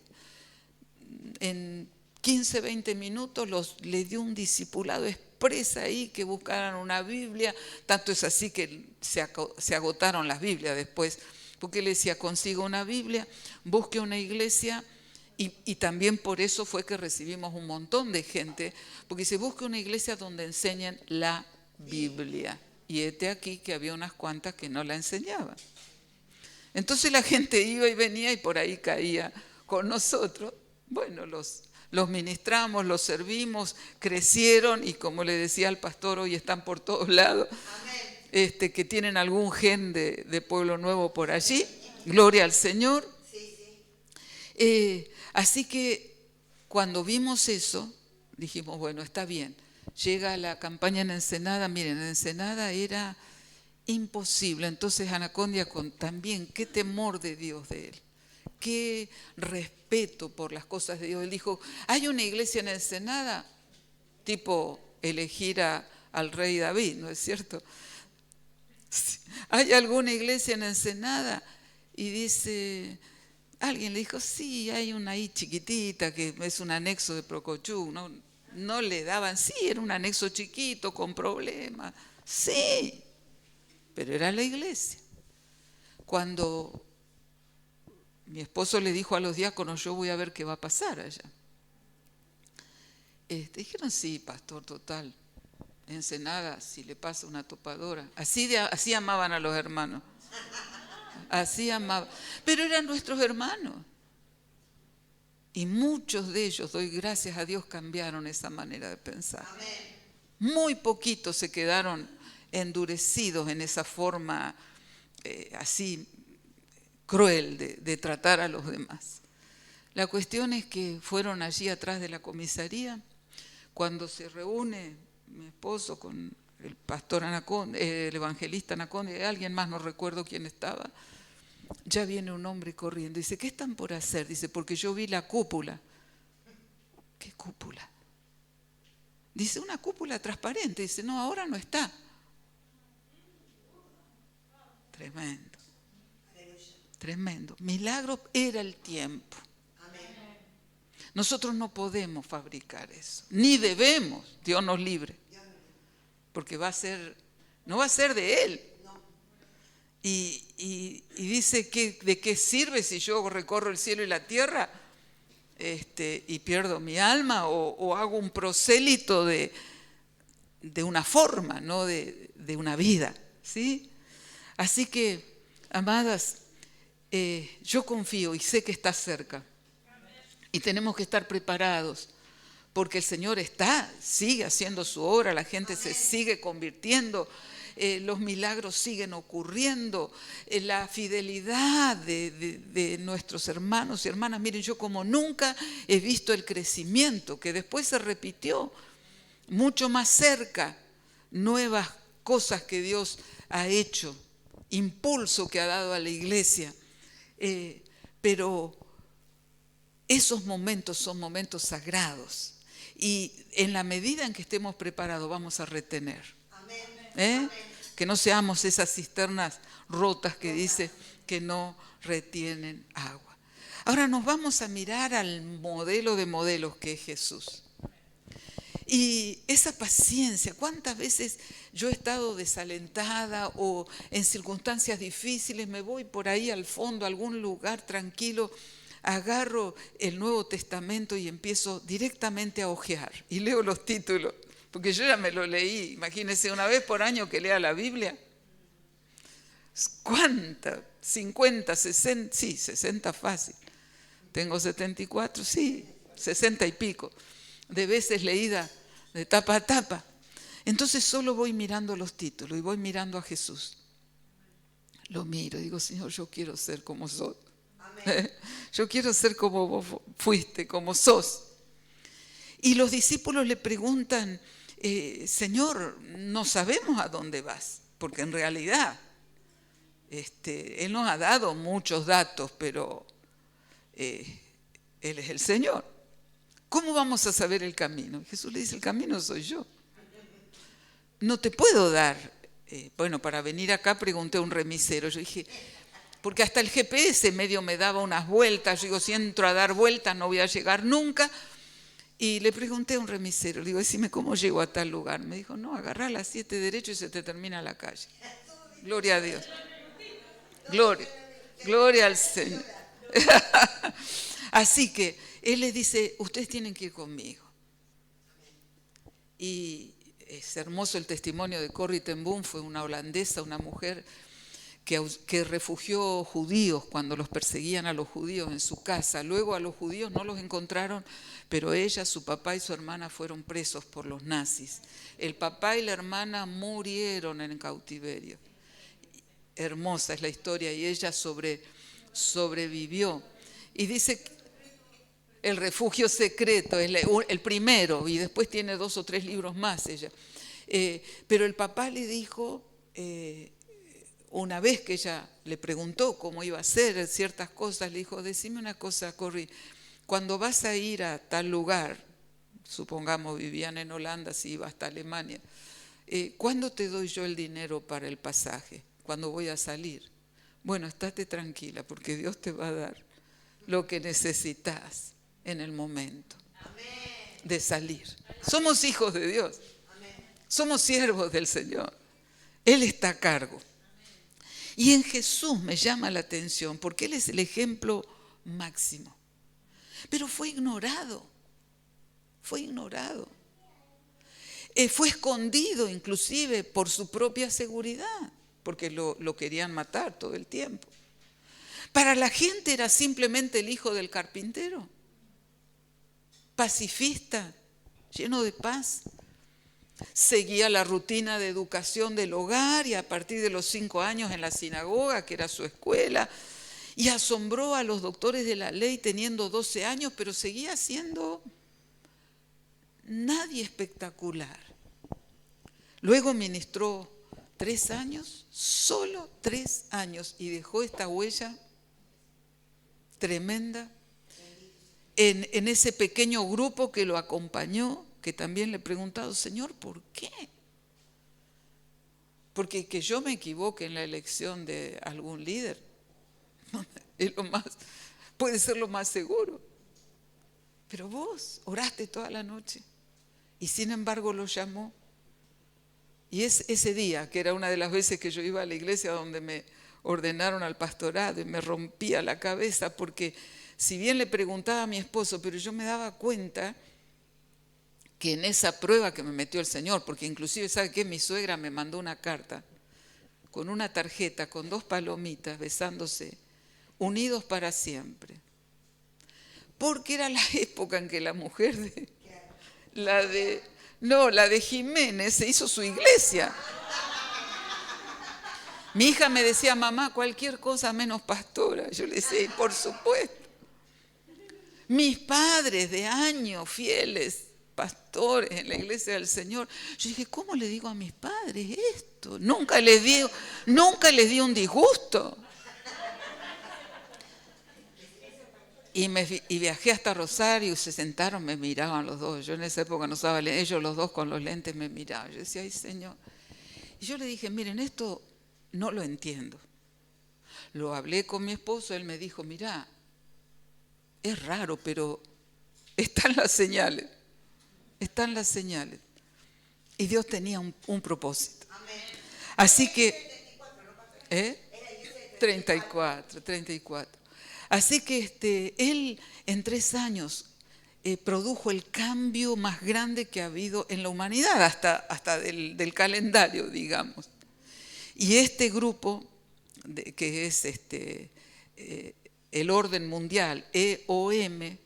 En 15, 20 minutos le dio un discipulado expresa ahí que buscaran una Biblia. Tanto es así que se agotaron las Biblias después, porque él decía, consiga una Biblia, busque una iglesia, y también por eso fue que recibimos un montón de gente, porque se busque una iglesia donde enseñen la Biblia. Y este aquí que había unas cuantas que no la enseñaban. Entonces la gente iba y venía y por ahí caía con nosotros. Bueno, los ministramos, los servimos, crecieron y como le decía al pastor, hoy están por todos lados, que tienen algún gen de Pueblo Nuevo por allí. Gloria al Señor. Así que cuando vimos eso, dijimos, bueno, está bien. Llega la campaña en Ensenada. Miren, en Ensenada era imposible. Entonces Anacondia también, qué temor de Dios de él. Qué respeto por las cosas de Dios. Él dijo, hay una iglesia en Ensenada, tipo elegir al rey David, ¿no es cierto? ¿Hay alguna iglesia en Ensenada? Y dice, alguien le dijo, sí, hay una ahí chiquitita que es un anexo de Procochú. No le daban, sí, era un anexo chiquito con problemas, sí, pero era la iglesia. Cuando mi esposo le dijo a los diáconos, yo voy a ver qué va a pasar allá. Dijeron, sí, pastor, total. Ensenada, si le pasa una topadora. Así amaban a los hermanos. Así amaban. Pero eran nuestros hermanos. Y muchos de ellos, doy gracias a Dios, cambiaron esa manera de pensar. Amén. Muy poquitos se quedaron endurecidos en esa forma así cruel de tratar a los demás. La cuestión es que fueron allí atrás de la comisaría, cuando se reúne mi esposo con el pastor Anaconde, el evangelista Anaconde, alguien más, no recuerdo quién estaba, ya viene un hombre corriendo. Dice, ¿qué están por hacer? Dice, porque yo vi la cúpula. ¿Qué cúpula? Dice, una cúpula transparente. Dice, no, ahora no está. Tremendo. Tremendo. Milagro era el tiempo. Nosotros no podemos fabricar eso, ni debemos, Dios nos libre, porque no va a ser de Él. Y dice, ¿de qué sirve si yo recorro el cielo y la tierra y pierdo mi alma o hago un prosélito de una forma, no de una vida? ¿Sí? Así que, amadas, yo confío y sé que está cerca. Y tenemos que estar preparados, porque el Señor sigue haciendo su obra, la gente se sigue convirtiendo, los milagros siguen ocurriendo, la fidelidad de nuestros hermanos y hermanas. Miren, yo como nunca he visto el crecimiento, que después se repitió mucho más cerca, nuevas cosas que Dios ha hecho, impulso que ha dado a la iglesia, pero esos momentos son momentos sagrados y en la medida en que estemos preparados vamos a retener. Que no seamos esas cisternas rotas que dice que no retienen agua. Ahora nos vamos a mirar al modelo de modelos que es Jesús. Y esa paciencia, ¿cuántas veces yo he estado desalentada o en circunstancias difíciles, me voy por ahí al fondo, a algún lugar tranquilo, agarro el Nuevo Testamento y empiezo directamente a hojear y leo los títulos, porque yo ya me lo leí, imagínense, una vez por año que lea la Biblia. ¿Cuánta? 50, 60, sí, 60 fácil. Tengo 74, sí, 60 y pico de veces leída de tapa a tapa. Entonces solo voy mirando los títulos y voy mirando a Jesús. Lo miro y digo, Señor, yo quiero ser como sos. Yo quiero ser como vos fuiste, como sos. Y los discípulos le preguntan, Señor, no sabemos a dónde vas, porque en realidad Él nos ha dado muchos datos, pero Él es el Señor. ¿Cómo vamos a saber el camino? Jesús le dice, el camino soy yo. No te puedo dar. Bueno, para venir acá pregunté a un remisero, yo dije, porque hasta el GPS medio me daba unas vueltas, yo digo, si entro a dar vueltas no voy a llegar nunca. Y le pregunté a un remisero, le digo, decime cómo llego a tal lugar. Me dijo, no, agarrá las 7 derecho y se te termina la calle. Gloria a Dios. Gloria al Señor. Así que Él les dice, ustedes tienen que ir conmigo. Y es hermoso el testimonio de Corrie ten Boom, fue una holandesa, una mujer que refugió judíos cuando los perseguían a los judíos en su casa. Luego a los judíos no los encontraron, pero ella, su papá y su hermana fueron presos por los nazis. El papá y la hermana murieron en cautiverio. Hermosa es la historia y ella sobrevivió. Y dice El refugio secreto, es el primero, y después tiene 2 o 3 libros más ella. Pero el papá le dijo, una vez que ella le preguntó cómo iba a hacer ciertas cosas, le dijo, decime una cosa, Corrie, cuando vas a ir a tal lugar, supongamos vivían en Holanda, si iba hasta Alemania, ¿cuándo te doy yo el dinero para el pasaje? ¿Cuándo voy a salir? Bueno, estate tranquila, porque Dios te va a dar lo que necesitas en el momento de salir. Somos hijos de Dios. Somos siervos del Señor. Él está a cargo. Y en Jesús me llama la atención porque Él es el ejemplo máximo. Pero fue ignorado. fue ignorado. Fue escondido inclusive por su propia seguridad, porque lo querían matar todo el tiempo. Para la gente era simplemente el hijo del carpintero, pacifista, lleno de paz. Seguía la rutina de educación del hogar y a partir de los 5 años en la sinagoga, que era su escuela, y asombró a los doctores de la ley teniendo 12 años, pero seguía siendo nadie espectacular. Luego ministró 3 años, solo 3 años, y dejó esta huella tremenda en ese pequeño grupo que lo acompañó, que también le he preguntado, Señor, ¿por qué? Porque que yo me equivoque en la elección de algún líder es puede ser lo más seguro. Pero vos oraste toda la noche y sin embargo lo llamó. Y ese día, que era una de las veces que yo iba a la iglesia donde me ordenaron al pastorado y me rompía la cabeza porque si bien le preguntaba a mi esposo, pero yo me daba cuenta que en esa prueba que me metió el Señor, porque inclusive, ¿sabe qué? Mi suegra me mandó una carta con una tarjeta, con 2 palomitas besándose, unidos para siempre. Porque era la época en que la mujer la de Jiménez se hizo su iglesia. Mi hija me decía, mamá, cualquier cosa menos pastora. Yo le decía, por supuesto. Mis padres de años fieles, pastores en la iglesia del Señor. Yo dije, ¿cómo le digo a mis padres esto? Nunca les di un disgusto. Y viajé hasta Rosario y se sentaron, me miraban los dos. Yo en esa época no sabía leer, ellos los dos con los lentes me miraban. Yo decía, ay Señor. Y yo le dije, miren, esto no lo entiendo. Lo hablé con mi esposo, él me dijo, mirá, es raro, pero están las señales. Están las señales. Y Dios tenía un propósito. Así que, 34. Así que él en 3 años produjo el cambio más grande que ha habido en la humanidad, hasta del calendario, digamos. Y este grupo, que es el Orden Mundial, EOM,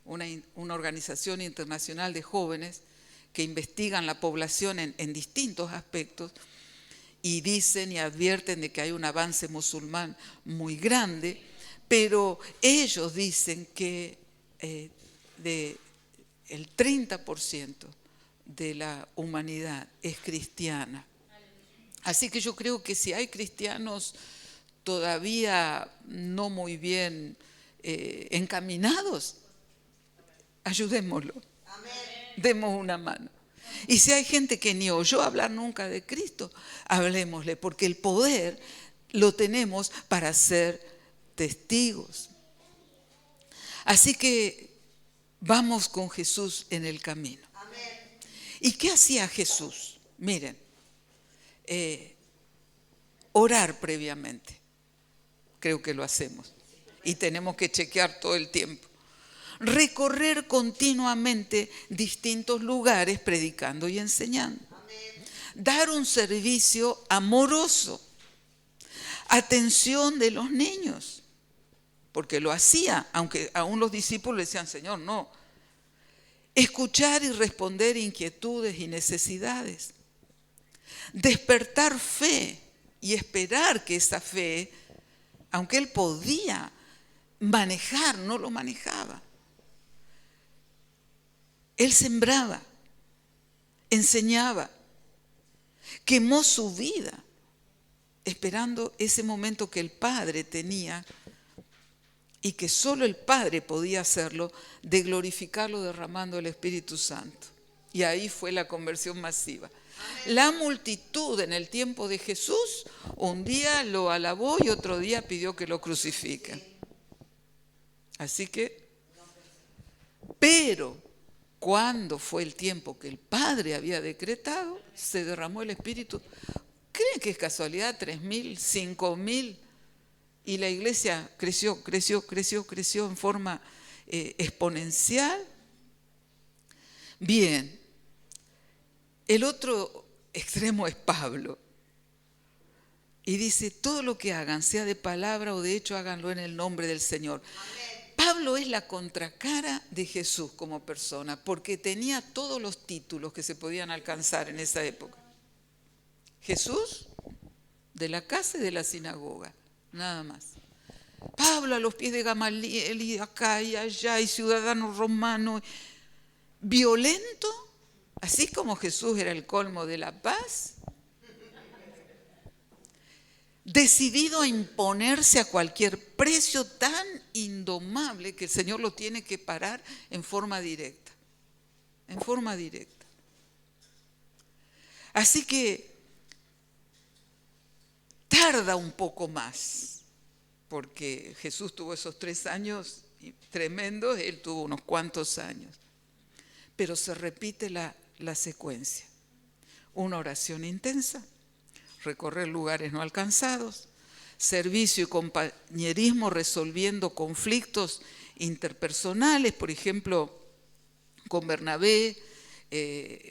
una organización internacional de jóvenes que investigan la población en distintos aspectos y dicen y advierten de que hay un avance musulmán muy grande, pero ellos dicen que el 30% de la humanidad es cristiana. Así que yo creo que si hay cristianos todavía no muy bien encaminados, ayudémoslo, demos una mano. Y si hay gente que ni oyó hablar nunca de Cristo, hablemosle, porque el poder lo tenemos para ser testigos. Así que vamos con Jesús en el camino. ¿Y qué hacía Jesús? Miren, orar previamente. Creo que lo hacemos. Y tenemos que chequear todo el tiempo. Recorrer continuamente distintos lugares predicando y enseñando. Dar un servicio amoroso. Atención de los niños. Porque lo hacía, aunque aún los discípulos le decían, Señor, no. Escuchar y responder inquietudes y necesidades. Despertar fe y esperar que esa fe, aunque él podía manejar, no lo manejaba. Él sembraba, enseñaba, quemó su vida esperando ese momento que el Padre tenía y que solo el Padre podía hacerlo, de glorificarlo derramando el Espíritu Santo. Y ahí fue la conversión masiva. La multitud en el tiempo de Jesús un día lo alabó y otro día pidió que lo crucifiquen. Así que, pero cuando fue el tiempo que el Padre había decretado, se derramó el Espíritu. ¿Creen que es casualidad? 3.000, 5.000. Y la iglesia creció en forma exponencial. Bien, el otro extremo es Pablo. Y dice, todo lo que hagan, sea de palabra o de hecho, háganlo en el nombre del Señor. Amén. Pablo es la contracara de Jesús como persona, porque tenía todos los títulos que se podían alcanzar en esa época. Jesús, de la casa y de la sinagoga, nada más. Pablo a los pies de Gamaliel y acá y allá y ciudadano romano, violento, así como Jesús era el colmo de la paz, decidido a imponerse a cualquier precio, tan indomable que el Señor lo tiene que parar en forma directa. En forma directa. Así que tarda un poco más, porque Jesús tuvo esos 3 años tremendos, él tuvo unos cuantos años. Pero se repite la secuencia. Una oración intensa, recorrer lugares no alcanzados, servicio y compañerismo resolviendo conflictos interpersonales, por ejemplo, con Bernabé,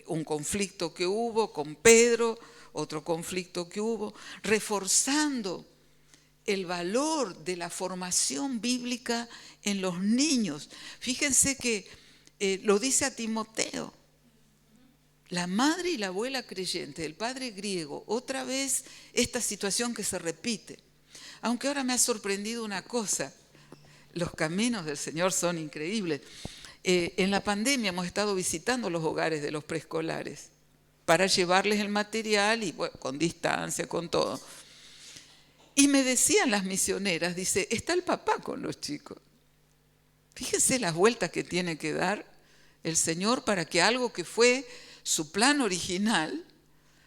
un conflicto que hubo, con Pedro, otro conflicto que hubo, reforzando el valor de la formación bíblica en los niños. Fíjense que lo dice a Timoteo. La madre y la abuela creyente, el padre griego, otra vez esta situación que se repite. Aunque ahora me ha sorprendido una cosa, los caminos del Señor son increíbles. En la pandemia hemos estado visitando los hogares de los preescolares para llevarles el material y bueno, con distancia, con todo. Y me decían las misioneras, dice, está el papá con los chicos. Fíjense las vueltas que tiene que dar el Señor para que algo que fue su plan original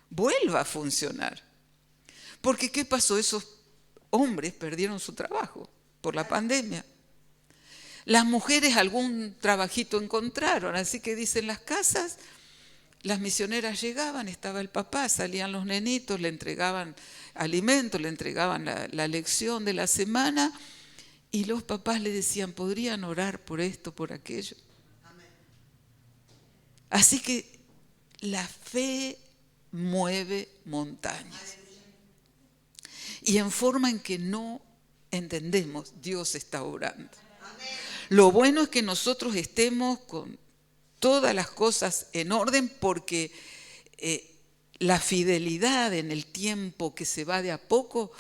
vuelva a funcionar. Porque ¿qué pasó? Esos hombres perdieron su trabajo por la pandemia. Las mujeres algún trabajito encontraron, así que dicen las casas, las misioneras llegaban, estaba el papá, salían los nenitos, le entregaban alimentos, le entregaban la lección de la semana y los papás le decían, ¿podrían orar por esto, por aquello? Amén. Así que la fe mueve montañas. Y en forma en que no entendemos, Dios está obrando. Lo bueno es que nosotros estemos con todas las cosas en orden porque la fidelidad en el tiempo que se va de a poco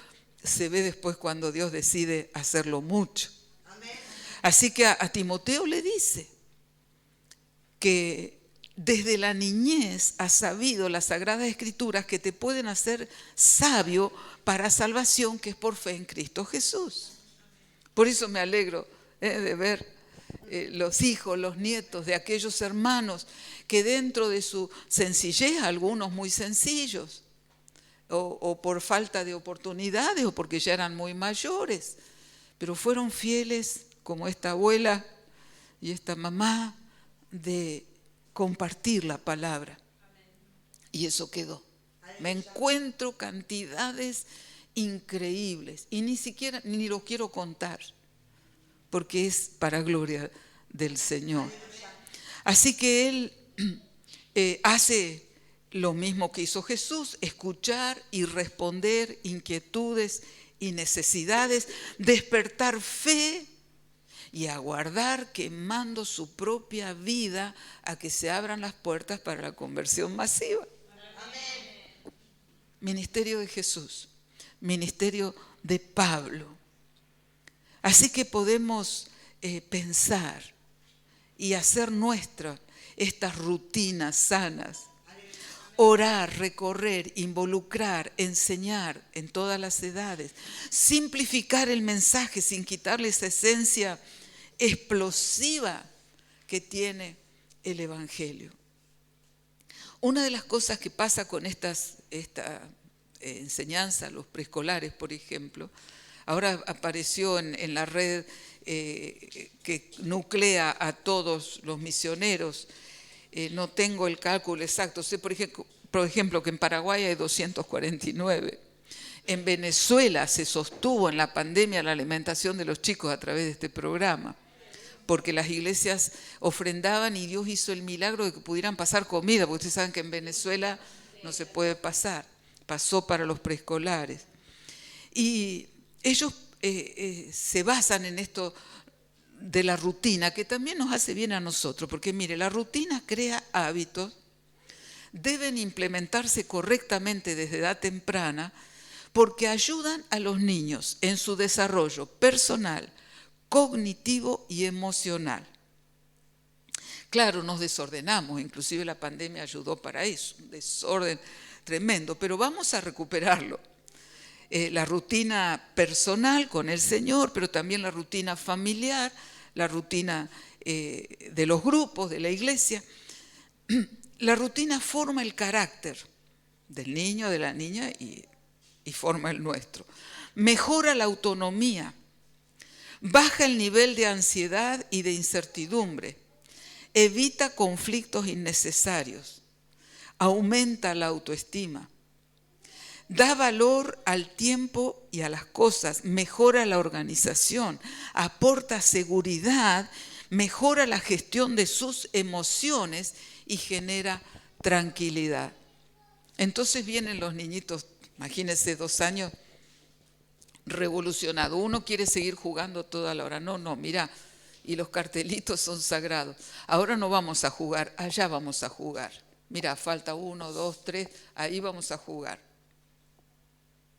se ve después cuando Dios decide hacerlo mucho. Así que a Timoteo le dice que desde la niñez has sabido las Sagradas Escrituras que te pueden hacer sabio para salvación, que es por fe en Cristo Jesús. Por eso me alegro de ver los hijos, los nietos de aquellos hermanos que dentro de su sencillez, algunos muy sencillos, o por falta de oportunidades o porque ya eran muy mayores, pero fueron fieles como esta abuela y esta mamá de compartir la palabra. Y eso quedó. Me encuentro cantidades increíbles y ni lo quiero contar porque es para gloria del Señor. Así que Él hace lo mismo que hizo Jesús, escuchar y responder inquietudes y necesidades, despertar fe y aguardar quemando su propia vida a que se abran las puertas para la conversión masiva. Amén. Ministerio de Jesús, ministerio de Pablo. Así que podemos pensar y hacer nuestras estas rutinas sanas. Orar, recorrer, involucrar, enseñar en todas las edades. Simplificar el mensaje sin quitarle esa esencia explosiva que tiene el Evangelio. Una de las cosas que pasa con esta enseñanza, los preescolares, por ejemplo, ahora apareció en la red que nuclea a todos los misioneros. No tengo el cálculo exacto. Sé, por ejemplo, que en Paraguay hay 249. En Venezuela se sostuvo en la pandemia la alimentación de los chicos a través de este programa. porque las iglesias ofrendaban y Dios hizo el milagro de que pudieran pasar comida, porque ustedes saben que en Venezuela no se puede pasar, pasó para los preescolares. Y ellos se basan en esto de la rutina, que también nos hace bien a nosotros, porque mire, la rutina crea hábitos, deben implementarse correctamente desde edad temprana, porque ayudan a los niños en su desarrollo personal, cognitivo y emocional. Claro, nos desordenamos, inclusive la pandemia ayudó para eso, un desorden tremendo, pero vamos a recuperarlo. La rutina personal con el Señor, pero también la rutina familiar, la rutina de los grupos, de la iglesia. La rutina forma el carácter del niño, de la niña y forma el nuestro. Mejora la autonomía, baja el nivel de ansiedad y de incertidumbre, evita conflictos innecesarios, aumenta la autoestima, da valor al tiempo y a las cosas, mejora la organización, aporta seguridad, mejora la gestión de sus emociones y genera tranquilidad. Entonces vienen los niñitos, imagínense 2 años, revolucionado. Uno quiere seguir jugando toda la hora. No, mira, y los cartelitos son sagrados. Ahora no vamos a jugar, allá vamos a jugar. Mira, falta 1, 2, 3, ahí vamos a jugar.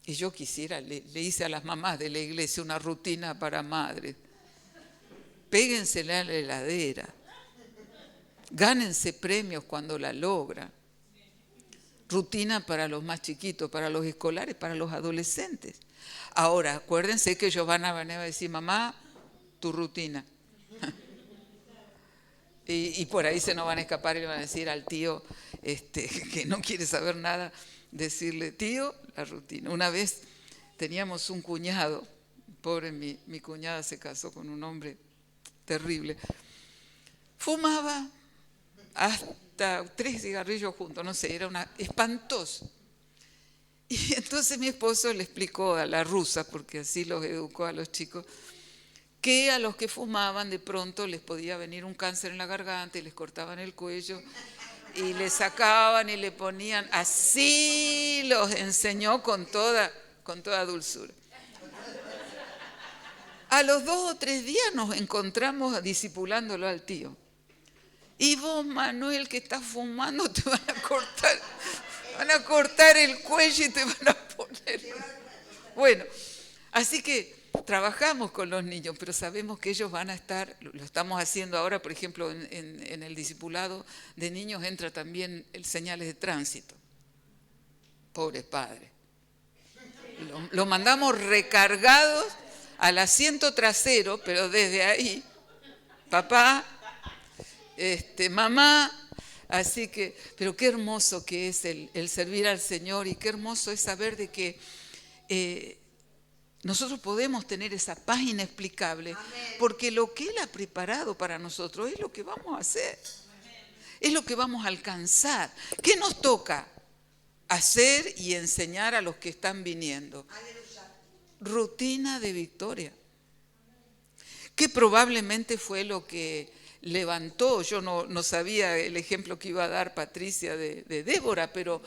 Y yo quisiera, le hice a las mamás de la iglesia una rutina para madres. Péguensela a la heladera. Gánense premios cuando la logran. Rutina para los más chiquitos, para los escolares, para los adolescentes. Ahora, acuérdense que ellos van a venir a decir, mamá, tu rutina. Y por ahí se nos van a escapar y le van a decir al tío que no quiere saber nada, decirle, tío, la rutina. Una vez teníamos un cuñado, pobre mi cuñada se casó con un hombre terrible, fumaba hasta 3 cigarrillos juntos, no sé, era espantoso. Y entonces mi esposo le explicó a la rusa, porque así los educó a los chicos, que a los que fumaban de pronto les podía venir un cáncer en la garganta y les cortaban el cuello y le sacaban y le ponían, así los enseñó con toda dulzura. A los 2 o 3 días nos encontramos discipulándolo al tío. Y vos, Manuel, que estás fumando, te van a cortar el cuello y te van a poner. Bueno, así que trabajamos con los niños, pero sabemos que ellos van a estar, lo estamos haciendo ahora, por ejemplo, en el discipulado de niños entra también el señales de tránsito. Pobres padres. Lo mandamos recargados al asiento trasero, pero desde ahí, papá, mamá, así que, pero qué hermoso que es el servir al Señor y qué hermoso es saber de que nosotros podemos tener esa paz inexplicable, porque lo que Él ha preparado para nosotros es lo que vamos a hacer, es lo que vamos a alcanzar. ¿Qué nos toca? Hacer y enseñar a los que están viniendo. Rutina de victoria, que probablemente fue lo que levantó, yo no sabía el ejemplo que iba a dar Patricia de Débora, pero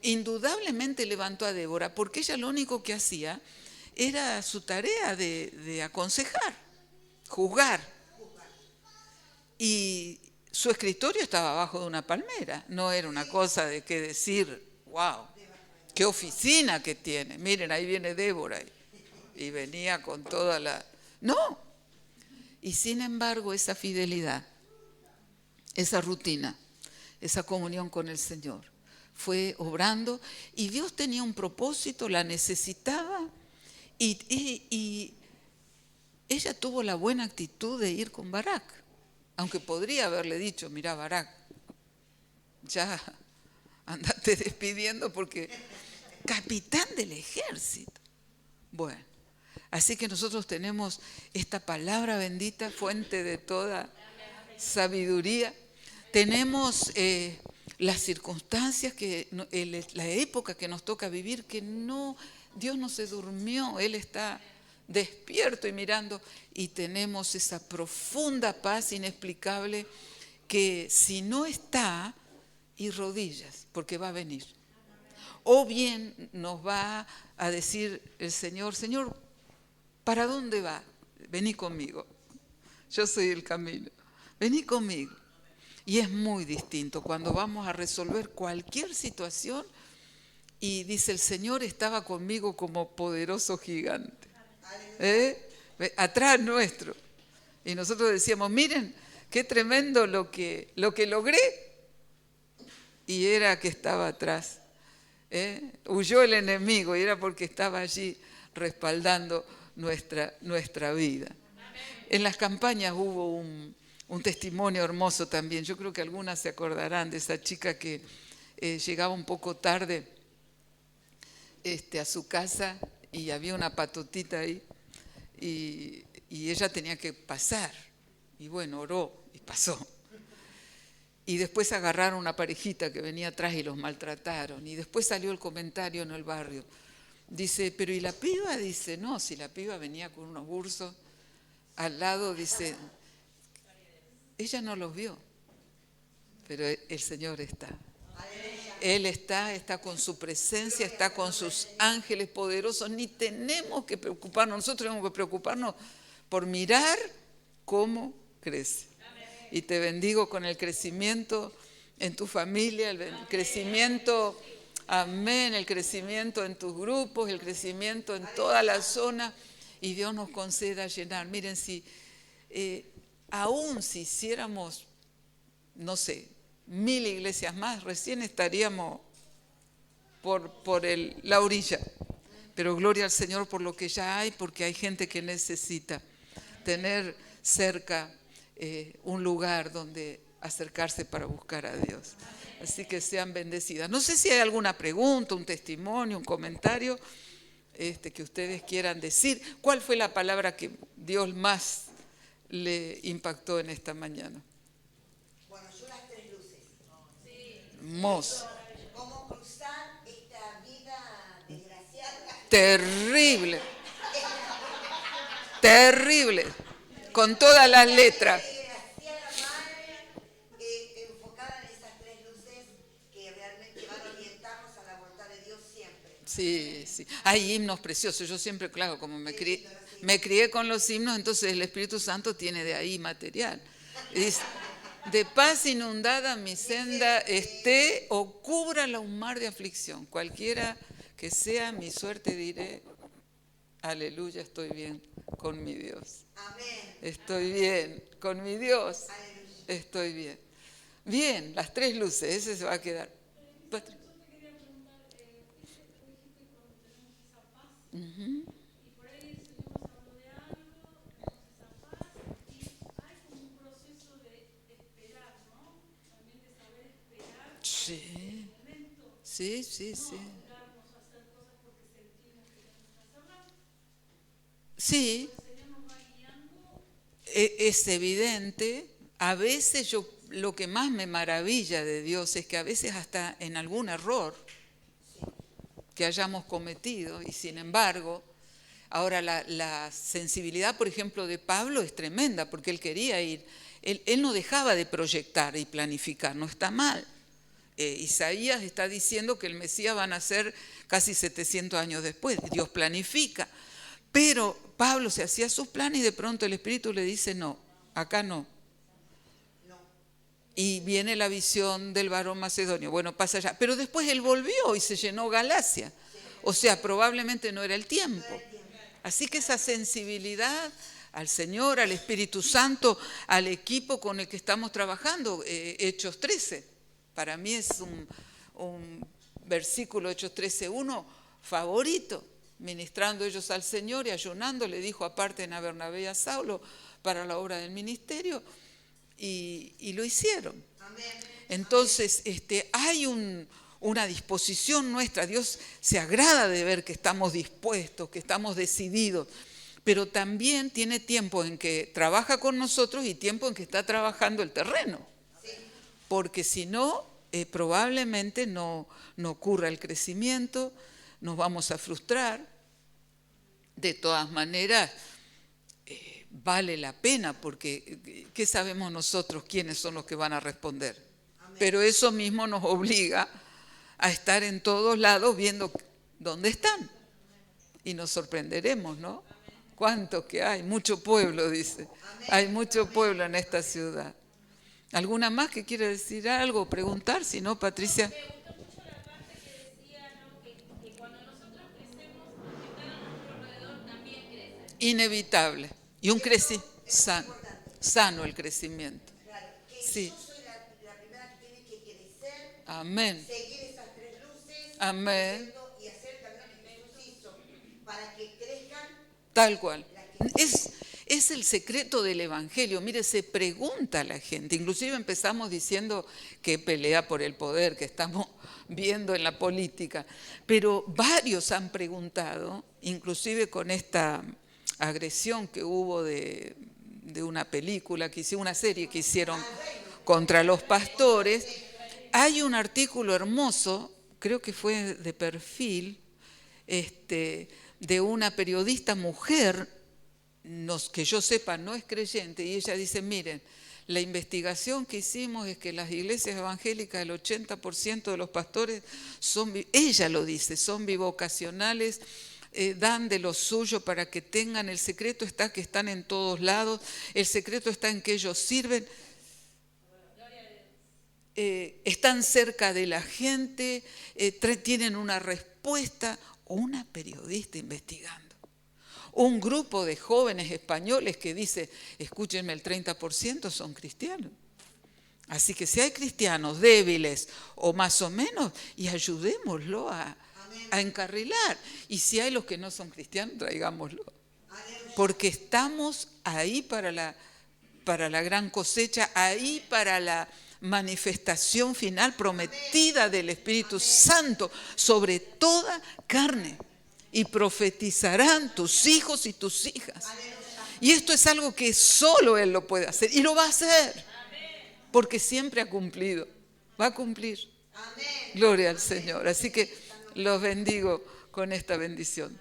indudablemente levantó a Débora, porque ella lo único que hacía era su tarea de aconsejar, juzgar. Y su escritorio estaba abajo de una palmera, no era una cosa de qué decir, wow, qué oficina que tiene, miren, ahí viene Débora, y venía con toda la... No, y sin embargo esa fidelidad, esa rutina, esa comunión con el Señor fue obrando y Dios tenía un propósito, la necesitaba y ella tuvo la buena actitud de ir con Barak, aunque podría haberle dicho, mira Barak, ya andate despidiendo porque capitán del ejército. Bueno. Así que nosotros tenemos esta palabra bendita, fuente de toda sabiduría. Tenemos las circunstancias, la época que nos toca vivir, que no, Dios no se durmió, Él está despierto y mirando, y tenemos esa profunda paz inexplicable que si no está, y rodillas, porque va a venir. O bien nos va a decir el Señor, Señor, ¿para dónde va? Vení conmigo, yo soy el camino, vení conmigo. Y es muy distinto cuando vamos a resolver cualquier situación y dice el Señor estaba conmigo como poderoso gigante. Atrás nuestro. Y nosotros decíamos, miren, qué tremendo lo que logré. Y era que estaba atrás. Huyó el enemigo y era porque estaba allí respaldando nuestra vida. En las campañas hubo un testimonio hermoso también. Yo creo que algunas se acordarán de esa chica que llegaba un poco tarde a su casa y había una patotita ahí y ella tenía que pasar. Y bueno, oró y pasó. Y después agarraron una parejita que venía atrás y los maltrataron. Y después salió el comentario en el barrio. Dice, pero ¿y la piba? Dice, no, si la piba venía con unos bursos al lado, dice, ella no los vio, pero el Señor está. Él está con su presencia, está con sus ángeles poderosos. Ni tenemos que preocuparnos, nosotros tenemos que preocuparnos por mirar cómo crece. Y te bendigo con el crecimiento en tu familia, el crecimiento, amén, el crecimiento en tus grupos, el crecimiento en toda la zona. Y Dios nos conceda llenar. Miren, aún si hiciéramos, no sé, 1000 iglesias más, recién estaríamos por la orilla. Pero gloria al Señor por lo que ya hay, porque hay gente que necesita tener cerca un lugar donde acercarse para buscar a Dios. Así que sean bendecidas. No sé si hay alguna pregunta, un testimonio, un comentario que ustedes quieran decir. ¿Cuál fue la palabra que Dios más le impactó en esta mañana? Bueno, yo las 3 luces. Hermoso. ¿Cómo cruzar esta vida desgraciada? Terrible. Terrible. Con todas las letras. Enfocada en esas 3 luces que realmente van a orientarnos a la voluntad de Dios siempre. Sí, sí. Hay himnos preciosos. Yo siempre, claro, como me crié con los himnos, entonces el Espíritu Santo tiene de ahí material. Dice, de paz inundada mi senda esté o cúbrala un mar de aflicción. Cualquiera que sea mi suerte diré, aleluya, estoy bien con mi Dios. Amén. Estoy bien con mi Dios. Aleluya. Estoy bien. Bien, las 3 luces, ese se va a quedar. Patri. Uh-huh. Sí, sí, sí, sí. Sí, es evidente. A veces lo que más me maravilla de Dios es que a veces hasta en algún error que hayamos cometido y sin embargo, ahora la sensibilidad, por ejemplo, de Pablo es tremenda porque él quería ir, él no dejaba de proyectar y planificar, no está mal. Isaías está diciendo que el Mesías va a nacer casi 700 años después, Dios planifica, pero Pablo se hacía sus planes y de pronto el Espíritu le dice no, acá no. Y viene la visión del varón macedonio, bueno, pasa allá, pero después él volvió y se llenó Galacia, o sea, probablemente no era el tiempo. Así que esa sensibilidad al Señor, al Espíritu Santo, al equipo con el que estamos trabajando, Hechos 13, para mí es un versículo, Hechos 13:1, favorito. Ministrando ellos al Señor y ayunando, le dijo aparten a Bernabé y a Saulo para la obra del ministerio y lo hicieron. Entonces hay una disposición nuestra, Dios se agrada de ver que estamos dispuestos, que estamos decididos, pero también tiene tiempo en que trabaja con nosotros y tiempo en que está trabajando el terreno, porque si no, probablemente no ocurra el crecimiento, nos vamos a frustrar, De todas maneras, vale la pena, porque ¿qué sabemos nosotros quiénes son los que van a responder? Amén. Pero eso mismo nos obliga a estar en todos lados viendo dónde están. Y nos sorprenderemos, ¿no? ¿Cuántos que hay? Mucho pueblo, dice. Amén. Hay mucho pueblo en esta ciudad. ¿Alguna más que quiera decir algo, preguntar? Si no, Patricia. Me gustó mucho la parte que decía, ¿no? que cuando nosotros crecemos, los que están a nuestro alrededor también crecen. Inevitable. Y un crecimiento sano el crecimiento. Claro, que sí. Yo soy la primera que tiene que crecer. Amén. Seguir esas tres luces. Amén. Y hacer también lo que Jesús hizo para que crezcan. Tal cual. Es el secreto del Evangelio. Mire, se pregunta a la gente. Inclusive empezamos diciendo que pelea por el poder, que estamos viendo en la política. Pero varios han preguntado, inclusive con esta agresión que hubo de una película, una serie que hicieron contra los pastores. Hay un artículo hermoso, creo que fue de Perfil, de una periodista mujer, que yo sepa no es creyente, y ella dice, miren, la investigación que hicimos es que las iglesias evangélicas, el 80% de los pastores ella lo dice, son bivocacionales, dan de lo suyo para que tengan, el secreto está que están en todos lados, el secreto está en que ellos sirven, están cerca de la gente, tienen una respuesta. Una periodista investigando. Un grupo de jóvenes españoles que dice, escúchenme, el 30% son cristianos. Así que si hay cristianos débiles o más o menos, y ayudémoslo a encarrilar. Y si hay los que no son cristianos, traigámoslo. Porque estamos ahí para la gran cosecha, ahí para la manifestación final prometida del Espíritu Santo sobre toda carne. Y profetizarán tus hijos y tus hijas. Y esto es algo que solo Él lo puede hacer. Y lo va a hacer. Porque siempre ha cumplido. Va a cumplir. Gloria al Señor. Así que los bendigo con esta bendición.